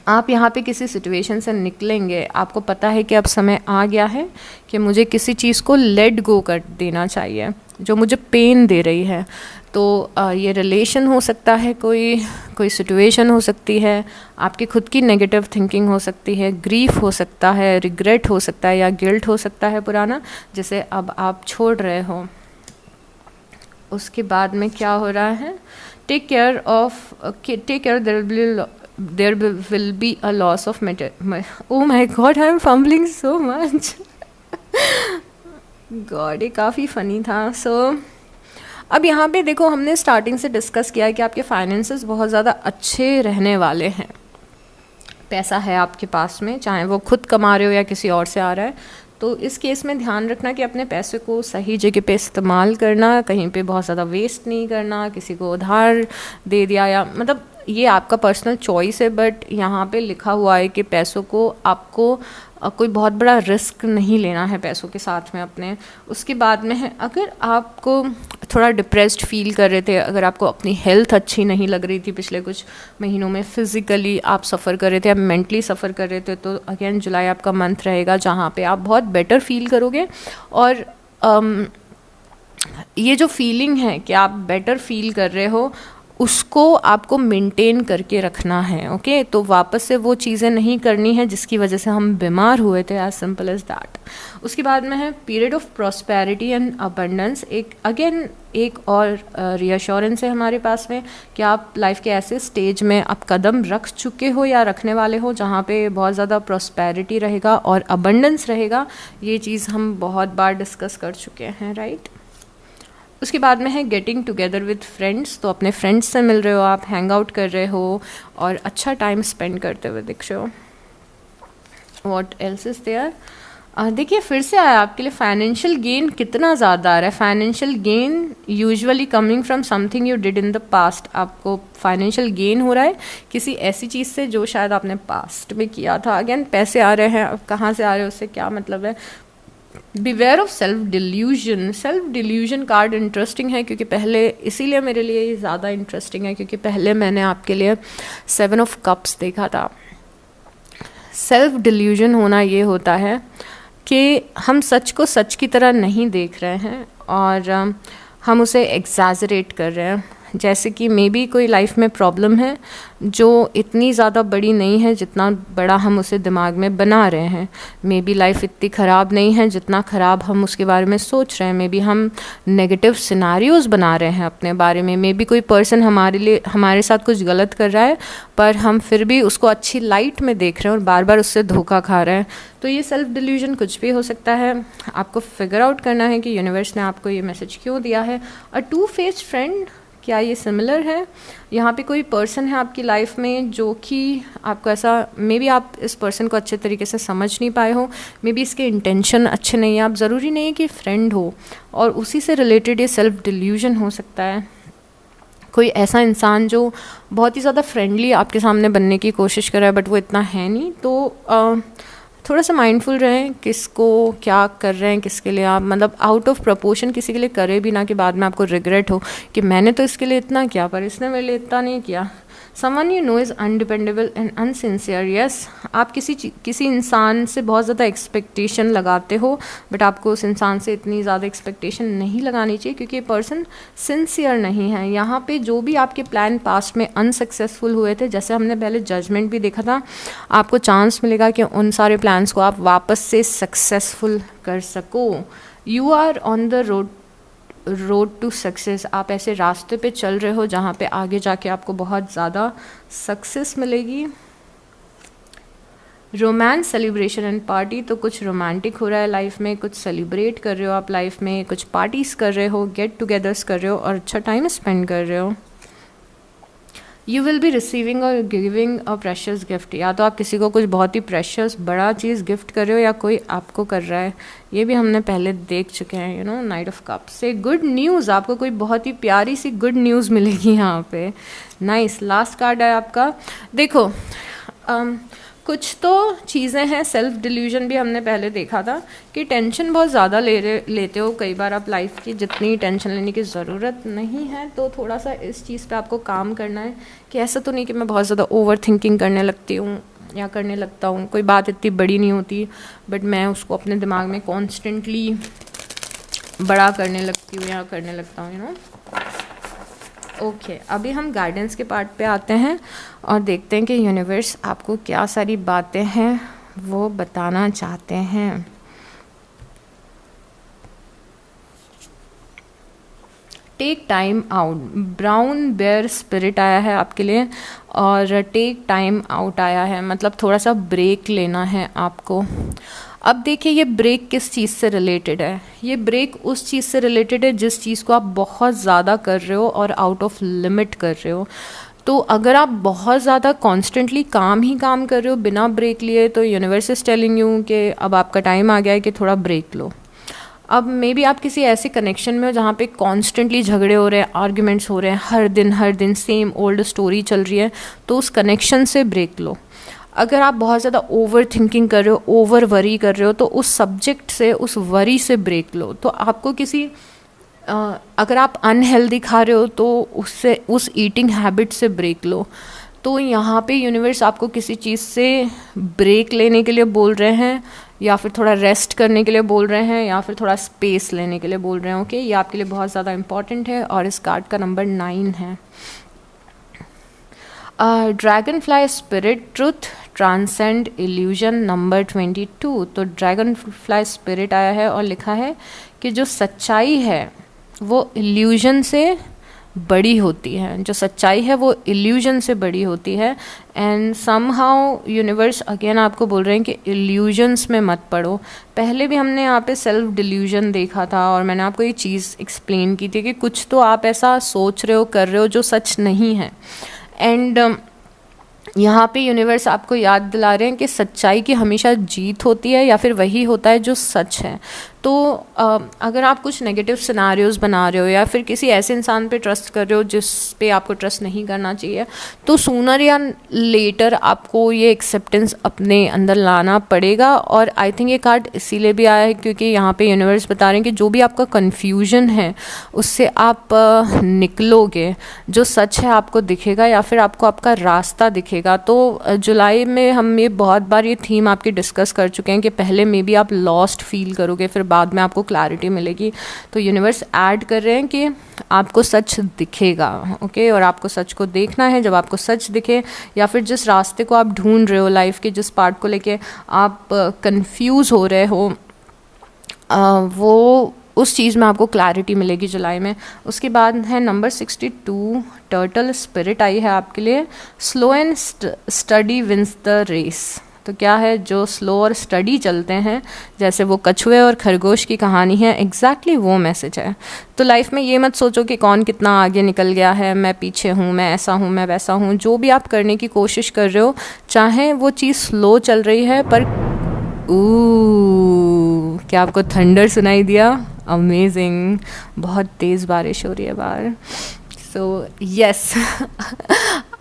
आप यहाँ पे किसी सिचुएशन से निकलेंगे। आपको पता है कि अब समय आ गया है कि मुझे किसी चीज़ को लेट गो कर देना चाहिए, जो मुझे पेन दे रही है। तो ये रिलेशन हो सकता है, कोई सिचुएशन हो सकती है, आपकी खुद की नेगेटिव थिंकिंग हो सकती है, ग्रीफ हो सकता है, रिग्रेट हो सकता है, या गिल्ट हो सकता है पुराना, जिसे अब आप छोड़ रहे हो। उसके बाद में क्या हो रहा है, take care, there will be a loss of oh my God, I am fumbling so much god, ये काफ़ी फ़नी था। अब यहाँ पे देखो, हमने स्टार्टिंग से डिस्कस किया है कि आपके फाइनेंसेस बहुत ज़्यादा अच्छे रहने वाले हैं। पैसा है आपके पास में, चाहे वो खुद कमा रहे हो या किसी और से आ रहा है। तो इस केस में ध्यान रखना कि अपने पैसे को सही जगह पे इस्तेमाल करना, कहीं पे बहुत ज़्यादा वेस्ट नहीं करना, किसी को उधार दे दिया, या मतलब ये आपका पर्सनल चॉइस है, बट यहाँ पे लिखा हुआ है कि पैसों को आपको कोई बहुत बड़ा रिस्क नहीं लेना है पैसों के साथ में अपने। उसके बाद में है, अगर आपको थोड़ा डिप्रेस्ड फील कर रहे थे, अगर आपको अपनी हेल्थ अच्छी नहीं लग रही थी पिछले कुछ महीनों में, फिज़िकली आप सफ़र कर रहे थे, आप मेंटली सफ़र कर रहे थे, तो अगेन जुलाई आपका मंथ रहेगा जहाँ पे आप बहुत बेटर फील करोगे। और ये जो फीलिंग है कि आप बेटर फील कर रहे हो, उसको आपको मेंटेन करके रखना है। ओके, तो वापस से वो चीज़ें नहीं करनी है जिसकी वजह से हम बीमार हुए थे, एज सिंपल एज दैट। उसके बाद में है period of prosperity and abundance. एक और रीअश्योरेंस है हमारे पास में कि आप लाइफ के ऐसे स्टेज में आप कदम रख चुके हो या रखने वाले हो जहाँ पे बहुत ज़्यादा प्रॉस्पेरिटी रहेगा और अबंडेंस रहेगा। ये चीज़ हम बहुत बार डिस्कस कर चुके हैं, राइट। उसके बाद में है गेटिंग टुगेदर विद फ्रेंड्स। तो अपने फ्रेंड्स से मिल रहे हो आप, हैंग आउट कर रहे हो और अच्छा टाइम स्पेंड करते हुए दिख रहे हो। व्हाट एल्स इज देयर, देखिए फिर से आया आपके लिए फाइनेंशियल गेन कितना ज़्यादा आ रहा है। Financial gain usually coming from something you did in the past. आपको फाइनेंशियल गेन हो रहा है किसी ऐसी चीज़ से जो शायद आपने पास्ट में किया था। अगेन पैसे आ रहे हैं, अब कहाँ से आ रहे हैं उससे क्या मतलब है। Beware of self delusion. Self delusion card interesting है क्योंकि पहले, इसीलिए मेरे लिए ये ज़्यादा इंटरेस्टिंग है क्योंकि पहले मैंने आपके लिए 7 ऑफ कप्स देखा था। सेल्फ डिल्यूजन होना ये होता है कि हम सच को सच की तरह नहीं देख रहे हैं और हम उसे एग्जैजरेट कर रहे हैं। जैसे कि मे बी कोई लाइफ में प्रॉब्लम है जो इतनी ज़्यादा बड़ी नहीं है जितना बड़ा हम उसे दिमाग में बना रहे हैं। मे बी लाइफ इतनी ख़राब नहीं है जितना ख़राब हम उसके बारे में सोच रहे हैं। मे बी हम नेगेटिव सिनारियोज़ बना रहे हैं अपने बारे में। मे बी कोई पर्सन हमारे साथ कुछ गलत कर रहा है पर हम फिर भी उसको अच्छी लाइट में देख रहे हैं और बार बार उससे धोखा खा रहे हैं। तो ये सेल्फ डिल्यूजन कुछ भी हो सकता है। आपको फिगर आउट करना है कि यूनिवर्स ने आपको ये मैसेज क्यों दिया है। अ टू फेस्ड फ्रेंड, क्या ये सिमिलर है। यहाँ पे कोई पर्सन है आपकी लाइफ में जो कि आपको ऐसा, मे बी आप इस पर्सन को अच्छे तरीके से समझ नहीं पाए हो, मे बी इसके इंटेंशन अच्छे नहीं है। आप ज़रूरी नहीं है कि फ्रेंड हो, और उसी से रिलेटेड ये सेल्फ डिल्यूजन हो सकता है। कोई ऐसा इंसान जो बहुत ही ज़्यादा फ्रेंडली आपके सामने बनने की कोशिश कर रहा है बट वो इतना है नहीं। तो थोड़ा सा माइंडफुल रहें किसको क्या कर रहे हैं, किसके लिए आप मतलब आउट ऑफ प्रपोर्शन किसी के लिए करे भी ना कि बाद में आपको रिग्रेट हो कि मैंने तो इसके लिए इतना किया पर इसने मेरे लिए इतना नहीं किया। Someone you know is undependable and unsincere. Yes, आप किसी इंसान से बहुत ज़्यादा एक्सपेक्टेशन लगाते हो बट आपको उस इंसान से इतनी ज़्यादा एक्सपेक्टेशन नहीं लगानी चाहिए क्योंकि ये पर्सन सिंसियर नहीं है। यहाँ पे जो भी आपके प्लान पास्ट में अनसक्सेसफुल हुए थे, जैसे हमने पहले जजमेंट भी देखा था, आपको चांस मिलेगा कि उन सारे प्लान्स को आप वापस से सक्सेसफुल कर सको। You are on the road to success. आप ऐसे रास्ते पे चल रहे हो जहाँ पे आगे जाके आपको बहुत ज़्यादा सक्सेस मिलेगी। Romance, celebration and party. तो कुछ रोमांटिक हो रहा है लाइफ में, कुछ सेलिब्रेट कर रहे हो आप लाइफ में, कुछ पार्टीज़ कर रहे हो, गेट टुगेदर्स कर रहे हो और अच्छा टाइम स्पेंड कर रहे हो। यू विल बी रिसीविंग और गिविंग अ प्रेशियस गिफ्ट। या तो आप किसी को कुछ बहुत ही प्रेशियस बड़ा चीज़ गिफ्ट कर रहे हो या कोई आपको कर रहा है। ये भी हमने पहले देख चुके हैं, you know, night of cups से। गुड न्यूज़, आपको कोई बहुत ही प्यारी सी गुड न्यूज़ मिलेगी यहाँ पे। नाइस, लास्ट कार्ड है आपका। देखो कुछ तो चीज़ें हैं, सेल्फ डिल्यूजन भी हमने पहले देखा था कि टेंशन बहुत ज़्यादा लेते हो कई बार आप लाइफ की, जितनी टेंशन लेने की ज़रूरत नहीं है। तो थोड़ा सा इस चीज़ पे आपको काम करना है कि ऐसा तो नहीं कि मैं बहुत ज़्यादा ओवर थिंकिंग करने लगती हूँ या करने लगता हूँ। कोई बात इतनी बड़ी नहीं होती बट मैं उसको अपने दिमाग में कॉन्स्टेंटली बड़ा करने लगती हूँ या करने लगता हूँ, यू नो। ओके, अभी हम गाइडेंस के पार्ट पे आते हैं और देखते हैं कि यूनिवर्स आपको क्या सारी बातें हैं वो बताना चाहते हैं। Take time out, brown bear spirit आया है आपके लिए, और टेक टाइम आउट आया है, मतलब थोड़ा सा ब्रेक लेना है आपको। अब देखिए ये ब्रेक किस चीज़ से रिलेटेड है। ये ब्रेक उस चीज़ से रिलेटेड है जिस चीज़ को आप बहुत ज़्यादा कर रहे हो और आउट ऑफ लिमिट कर रहे हो। तो अगर आप बहुत ज़्यादा कॉन्स्टेंटली काम ही काम कर रहे हो बिना ब्रेक लिए, तो यूनिवर्स इज टेलिंग यू कि अब आपका टाइम आ गया है कि थोड़ा ब्रेक लो। अब मे बी आप किसी ऐसे कनेक्शन में हो जहाँ पे कॉन्स्टेंटली झगड़े हो रहे हैं, आर्ग्यूमेंट्स हो रहे हैं, हर दिन सेम ओल्ड स्टोरी चल रही है, तो उस कनेक्शन से ब्रेक लो। अगर आप बहुत ज़्यादा ओवर थिंकिंग कर रहे हो, ओवर वरी कर रहे हो, तो उस सब्जेक्ट से, उस वरी से ब्रेक लो। तो आपको किसी अगर आप अनहेल्दी खा रहे हो तो उससे, उस ईटिंग हैबिट से ब्रेक लो। तो यहाँ पे यूनिवर्स आपको किसी चीज़ से ब्रेक लेने के लिए बोल रहे हैं, या फिर थोड़ा रेस्ट करने के लिए बोल रहे हैं, या फिर थोड़ा स्पेस लेने के लिए बोल रहे हैं। ओके, ये आपके लिए बहुत ज़्यादा इंपॉर्टेंट है, और इस कार्ड का नंबर 9 है। Dragon fly spirit, truth transcend illusion, number 22। तो ड्रैगन फ्लाई स्पिरिट आया है और लिखा है कि जो सच्चाई है वो इल्यूजन से बड़ी होती है, जो सच्चाई है वो इल्यूजन से बड़ी होती है। एंड समहाउ यूनिवर्स अगेन आपको बोल रहे हैं कि इल्यूजन्स में मत पड़ो। पहले भी हमने यहाँ पे सेल्फ डिल्यूजन देखा था, और मैंने आपको ये चीज़ एक्सप्लेन की थी कि कुछ तो आप ऐसा सोच रहे हो, कर रहे हो जो सच नहीं है। एंड यहाँ पे यूनिवर्स आपको याद दिला रहे हैं कि सच्चाई की हमेशा जीत होती है, या फिर वही होता है जो सच है। तो अगर आप कुछ नेगेटिव सिनारियोज़ बना रहे हो, या फिर किसी ऐसे इंसान पे ट्रस्ट कर रहे हो जिस पे आपको ट्रस्ट नहीं करना चाहिए, तो सूनर या लेटर आपको ये एक्सेप्टेंस अपने अंदर लाना पड़ेगा। और आई थिंक ये कार्ड इसीलिए भी आया है क्योंकि यहाँ पे यूनिवर्स बता रहे हैं कि जो भी आपका कन्फ्यूजन है उससे आप निकलोगे, जो सच है आपको दिखेगा, या फिर आपको आपका रास्ता दिखेगा। तो जुलाई में हम ये बहुत बार ये थीम आपकी डिस्कस कर चुके हैं कि पहले मे बी आप लॉस्ट फील करोगे, फिर बाद में आपको क्लैरिटी मिलेगी। तो यूनिवर्स ऐड कर रहे हैं कि आपको सच दिखेगा। ओके, और आपको सच को देखना है। जब आपको सच दिखे, या फिर जिस रास्ते को आप ढूंढ रहे हो, लाइफ के जिस पार्ट को लेके आप कंफ्यूज हो रहे हो, वो उस चीज़ में आपको क्लैरिटी मिलेगी जुलाई में। उसके बाद है नंबर 62, टर्टल स्पिरिट आई है आपके लिए। Slow and steady wins the race. तो क्या है, जो स्लो और स्टडी चलते हैं, जैसे वो कछुए और खरगोश की कहानी है, एग्जैक्टली वो मैसेज है। तो लाइफ में ये मत सोचो कि कौन कितना आगे निकल गया है, मैं पीछे हूँ, मैं ऐसा हूँ, मैं वैसा हूँ। जो भी आप करने की कोशिश कर रहे हो, चाहे वो चीज़ स्लो चल रही है, पर क्या आपको थंडर सुनाई दिया? अमेजिंग, बहुत तेज़ बारिश हो रही है बाहर। सो यस,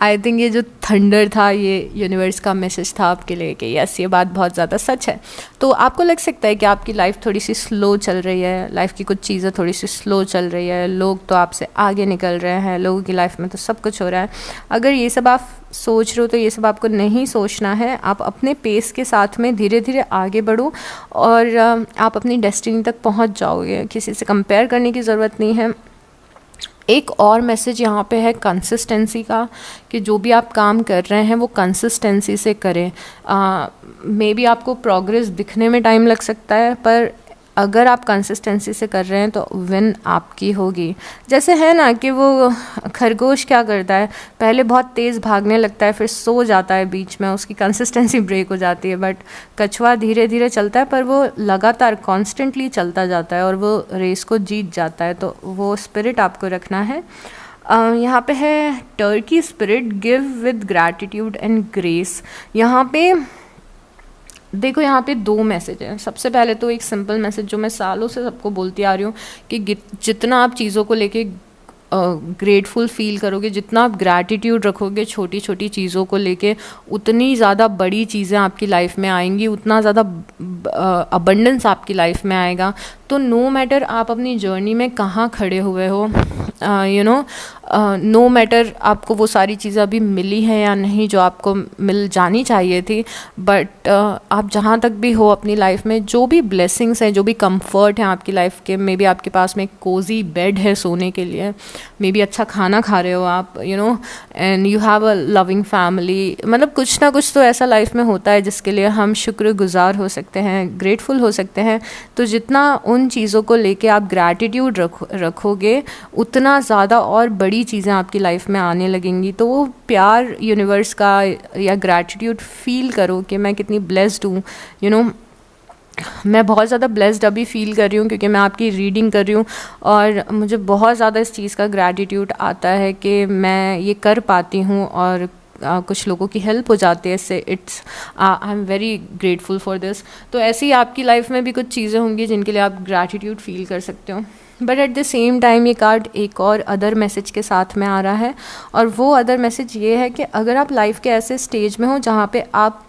आई थिंक ये जो थंडर था ये यूनिवर्स का मैसेज था आपके लिए कि यस, ये बात बहुत ज़्यादा सच है। तो आपको लग सकता है कि आपकी लाइफ थोड़ी सी स्लो चल रही है, लाइफ की कुछ चीज़ें थोड़ी सी स्लो चल रही है, लोग तो आपसे आगे निकल रहे हैं, लोगों की लाइफ में तो सब कुछ हो रहा है। अगर ये सब आप सोच रहे हो तो ये सब आपको नहीं सोचना है। आप अपने पेस के साथ में धीरे धीरे आगे बढ़ो, और आप अपनी डेस्टिनी तक पहुंच जाओगे। किसी से कंपेयर करने की ज़रूरत नहीं है। एक और मैसेज यहाँ पे है कंसिस्टेंसी का, कि जो भी आप काम कर रहे हैं वो कंसिस्टेंसी से करें। मे बी आपको प्रोग्रेस दिखने में टाइम लग सकता है, पर अगर आप कंसिस्टेंसी से कर रहे हैं तो विन आपकी होगी। जैसे है ना कि वो खरगोश क्या करता है, पहले बहुत तेज़ भागने लगता है, फिर सो जाता है बीच में, उसकी कंसिस्टेंसी ब्रेक हो जाती है। बट कछुआ धीरे धीरे चलता है, पर वो लगातार कॉन्स्टेंटली चलता जाता है और वो रेस को जीत जाता है। तो वो स्पिरिट आपको रखना है। यहाँ पे है Turkey spirit, give with gratitude and grace. यहाँ पे देखो, यहाँ पे 2 मैसेज हैं। सबसे पहले तो एक सिंपल मैसेज जो मैं सालों से सबको बोलती आ रही हूँ कि जितना आप चीज़ों को लेके ग्रेटफुल फील करोगे, जितना आप ग्रैटिट्यूड रखोगे छोटी छोटी चीज़ों को लेके, उतनी ज़्यादा बड़ी चीज़ें आपकी लाइफ में आएंगी, उतना ज़्यादा अबंडेंस आपकी लाइफ में आएगा। तो नो मैटर आप अपनी जर्नी में कहाँ खड़े हुए हो, नो मैटर आपको वो सारी चीज़ें अभी मिली हैं या नहीं जो आपको मिल जानी चाहिए थी, बट आप जहाँ तक भी हो अपनी लाइफ में, जो भी ब्लेसिंग्स हैं, जो भी कंफर्ट हैं आपकी लाइफ के, मे बी आपके पास में एक कोजी बेड है सोने के लिए, मे बी अच्छा खाना खा रहे हो आप, and you have a loving family, मतलब कुछ ना कुछ तो ऐसा लाइफ में होता है जिसके लिए हम शुक्रगुजार हो सकते हैं, ग्रेटफुल हो सकते हैं। तो जितना उन चीज़ों को लेके आप ग्रैटिट्यूड रखोगे, उतना ज़्यादा और बड़ी चीज़ें आपकी लाइफ में आने लगेंगी। तो वो प्यार यूनिवर्स का या ग्रैटिट्यूड फील करो कि मैं कितनी ब्लेस्ड हूँ, मैं बहुत ज़्यादा ब्लेस्ड अभी फील कर रही हूँ क्योंकि मैं आपकी रीडिंग कर रही हूँ और मुझे बहुत ज़्यादा इस चीज़ का ग्रैटिट्यूड आता है कि मैं ये कर पाती हूँ और कुछ लोगों की हेल्प हो जाती है इससे। I am very grateful for this. तो ऐसे ही आपकी लाइफ में भी कुछ चीज़ें होंगी जिनके लिए आप ग्रैटिट्यूड फील कर सकते हो। But at the same time ये कार्ड एक और अदर मैसेज के साथ में आ रहा है, और वो अदर मैसेज ये है कि अगर आप लाइफ के ऐसे स्टेज में हो जहाँ पे आप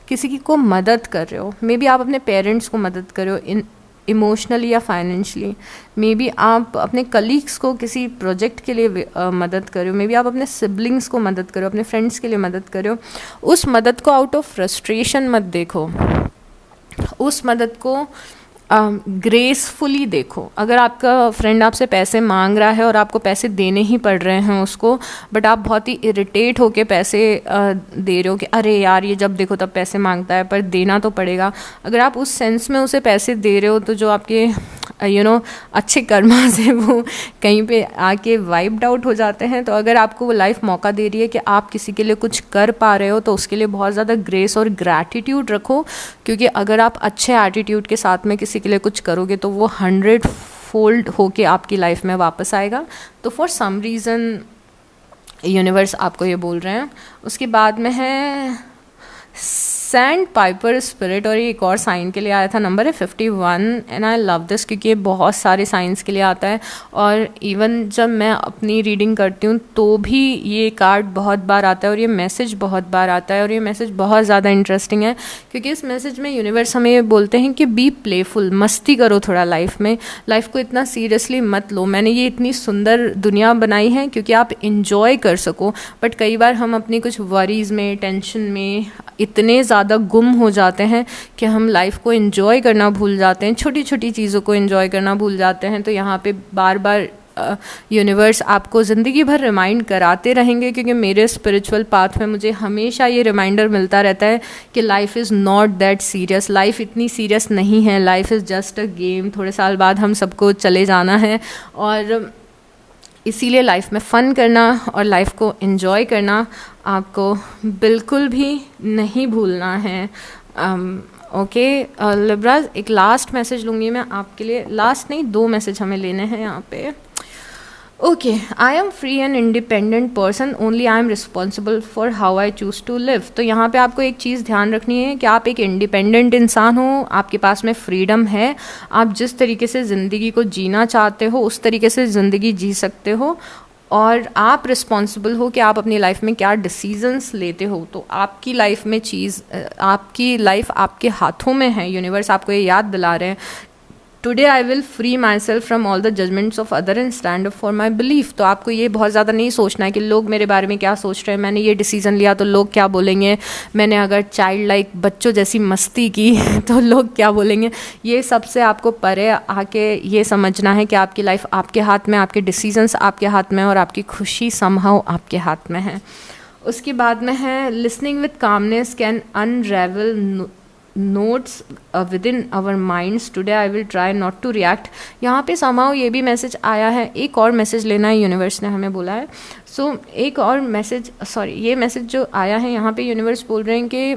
किसी की को मदद कर रहे हो, मे बी आप अपने पेरेंट्स को मदद कर रहे हो इन इमोशनली या फाइनेंशली, मे बी आप अपने कलीग्स को किसी प्रोजेक्ट के लिए मदद कर रहे हो, मे बी आप अपने सिबलिंग्स को मदद कर रहे हो, अपने फ्रेंड्स के लिए मदद कर रहे हो, उस मदद को आउट ऑफ फ्रस्ट्रेशन मत देखो, उस मदद को ग्रेसफुली देखो। अगर आपका फ्रेंड आपसे पैसे मांग रहा है और आपको पैसे देने ही पड़ रहे हैं उसको, बट आप बहुत ही इरिटेट होके पैसे दे रहे हो कि अरे यार ये जब देखो तब पैसे मांगता है, पर देना तो पड़ेगा, अगर आप उस सेंस में उसे पैसे दे रहे हो तो जो आपके अच्छे कर्मा से वो कहीं पे आके वाइप्ड आउट हो जाते हैं। तो अगर आपको वो लाइफ मौका दे रही है कि आप किसी के लिए कुछ कर पा रहे हो तो उसके लिए बहुत ज़्यादा ग्रेस और ग्रैटिट्यूड रखो, क्योंकि अगर आप अच्छे एटीट्यूड के साथ में किसी के लिए कुछ करोगे तो वो 100 फोल्ड होके आपकी लाइफ में वापस आएगा। तो फॉर सम रीज़न यूनिवर्स आपको ये बोल रहे हैं। उसके बाद में है सैंड पाइपर स्पिरिट, और ये एक और साइन के लिए आया था, नंबर है 51, एंड आई लव दिस क्योंकि ये बहुत सारे साइंस के लिए आता है। और इवन जब मैं अपनी रीडिंग करती हूँ तो भी ये कार्ड बहुत बार आता है और ये मैसेज बहुत बार आता है, और ये मैसेज बहुत ज़्यादा इंटरेस्टिंग है क्योंकि इस मैसेज में यूनिवर्स हमें ये बोलते हैं कि बी प्लेफुल, मस्ती करो थोड़ा लाइफ में, लाइफ को इतना सीरियसली मत लो। मैंने ये इतनी सुंदर दुनिया बनाई है क्योंकि आप इंजॉय कर सको, बट कई बार हम अपनी कुछ वरीज़ में, टेंशन में इतने ज़्यादा गुम हो जाते हैं कि हम लाइफ को एंजॉय करना भूल जाते हैं, छोटी छोटी चीज़ों को एंजॉय करना भूल जाते हैं। तो यहाँ पे बार बार यूनिवर्स आपको ज़िंदगी भर रिमाइंड कराते रहेंगे, क्योंकि मेरे स्पिरिचुअल पाथ में मुझे हमेशा ये रिमाइंडर मिलता रहता है कि life is not that serious, life इतनी सीरियस नहीं है, life is just a game, थोड़े साल बाद हम सबको चले जाना है, और इसीलिए लाइफ में फ़न करना और लाइफ को एंजॉय करना आपको बिल्कुल भी नहीं भूलना है। ओके लिब्रास, एक लास्ट मैसेज लूँगी मैं आपके लिए, लास्ट नहीं 2 मैसेज हमें लेने हैं यहाँ पे। Okay, I am free and independent person, only I am responsible for how I choose to live. तो यहाँ पे आपको एक चीज़ ध्यान रखनी है कि आप एक इंडिपेंडेंट इंसान हो, आपके पास में फ्रीडम है, आप जिस तरीके से ज़िंदगी को जीना चाहते हो उस तरीके से ज़िंदगी जी सकते हो, और आप रिस्पॉन्सिबल हो कि आप अपनी लाइफ में क्या डिसीजंस लेते हो। तो आपकी लाइफ में आपकी लाइफ आपके हाथों में है। यूनिवर्स आपको ये याद दिला रहे हैं, today I will free my self from all the judgements of other and stand up for my belief. तो आपको ये बहुत ज़्यादा नहीं सोचना है कि लोग मेरे बारे में क्या सोच रहे हैं, मैंने ये डिसीज़न लिया तो लोग क्या बोलेंगे, मैंने अगर चाइल्ड लाइक बच्चों जैसी मस्ती की तो लोग क्या बोलेंगे। ये सबसे आपको परे आके ये समझना है कि आपकी लाइफ आपके हाथ में, आपके डिसीजंस आपके हाथ में, और आपकी खुशी समहाउ आपके हाथ में है। उसके बाद में है listening with calmness can unravel knots within our minds, today I will try not to react. यहाँ पे समाओ ये भी मैसेज आया है, एक और मैसेज लेना है, यूनिवर्स ने हमें बोला है। सो एक और मैसेज, सॉरी ये मैसेज जो आया है यहाँ पे यूनिवर्स बोल रहे हैं कि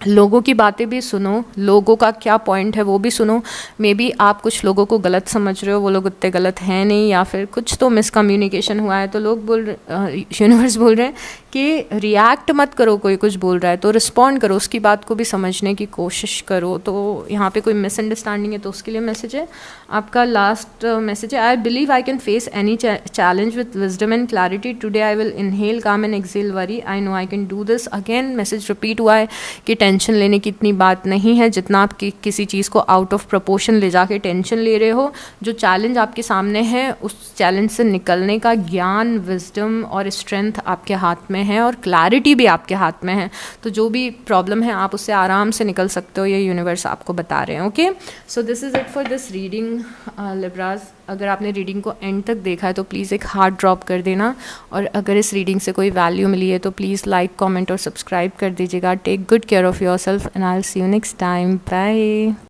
लोगों की बातें भी सुनो, लोगों का क्या पॉइंट है वो भी सुनो। मे बी आप कुछ लोगों को गलत समझ रहे हो, वो लोग उतने गलत हैं नहीं, या फिर कुछ तो मिसकम्युनिकेशन हुआ है। तो लोग यूनिवर्स बोल रहे हैं कि रिएक्ट मत करो, कोई कुछ बोल रहा है तो रिस्पॉन्ड करो, उसकी बात को भी समझने की कोशिश करो। तो यहाँ पे कोई मिसअंडरस्टैंडिंग है तो उसके लिए मैसेज है। आपका लास्ट मैसेज है, I believe I can face any challenge with wisdom and clarity, today I will inhale calm and exhale worry, I know I can do this. Again message repeat हुआ है कि tension लेने की इतनी बात नहीं है जितना आप किसी चीज़ को आउट ऑफ प्रोपोर्शन ले जाके टेंशन ले रहे हो। जो चैलेंज आपके सामने है उस चैलेंज से निकलने का ज्ञान, विजडम और स्ट्रेंथ आपके हाथ में है और क्लैरिटी भी आपके हाथ में है। तो जो भी प्रॉब्लम है आप उससे आराम से निकल सकते हो, ये यूनिवर्स आपको बता रहे हैं। Okay, so this is it for this reading लिब्राज। अगर आपने रीडिंग को एंड तक देखा है तो प्लीज़ एक हार्ट ड्रॉप कर देना, और अगर इस रीडिंग से कोई वैल्यू मिली है तो प्लीज़ लाइक, कमेंट और सब्सक्राइब कर दीजिएगा। Take good care of yourself and I will see you next time. Bye.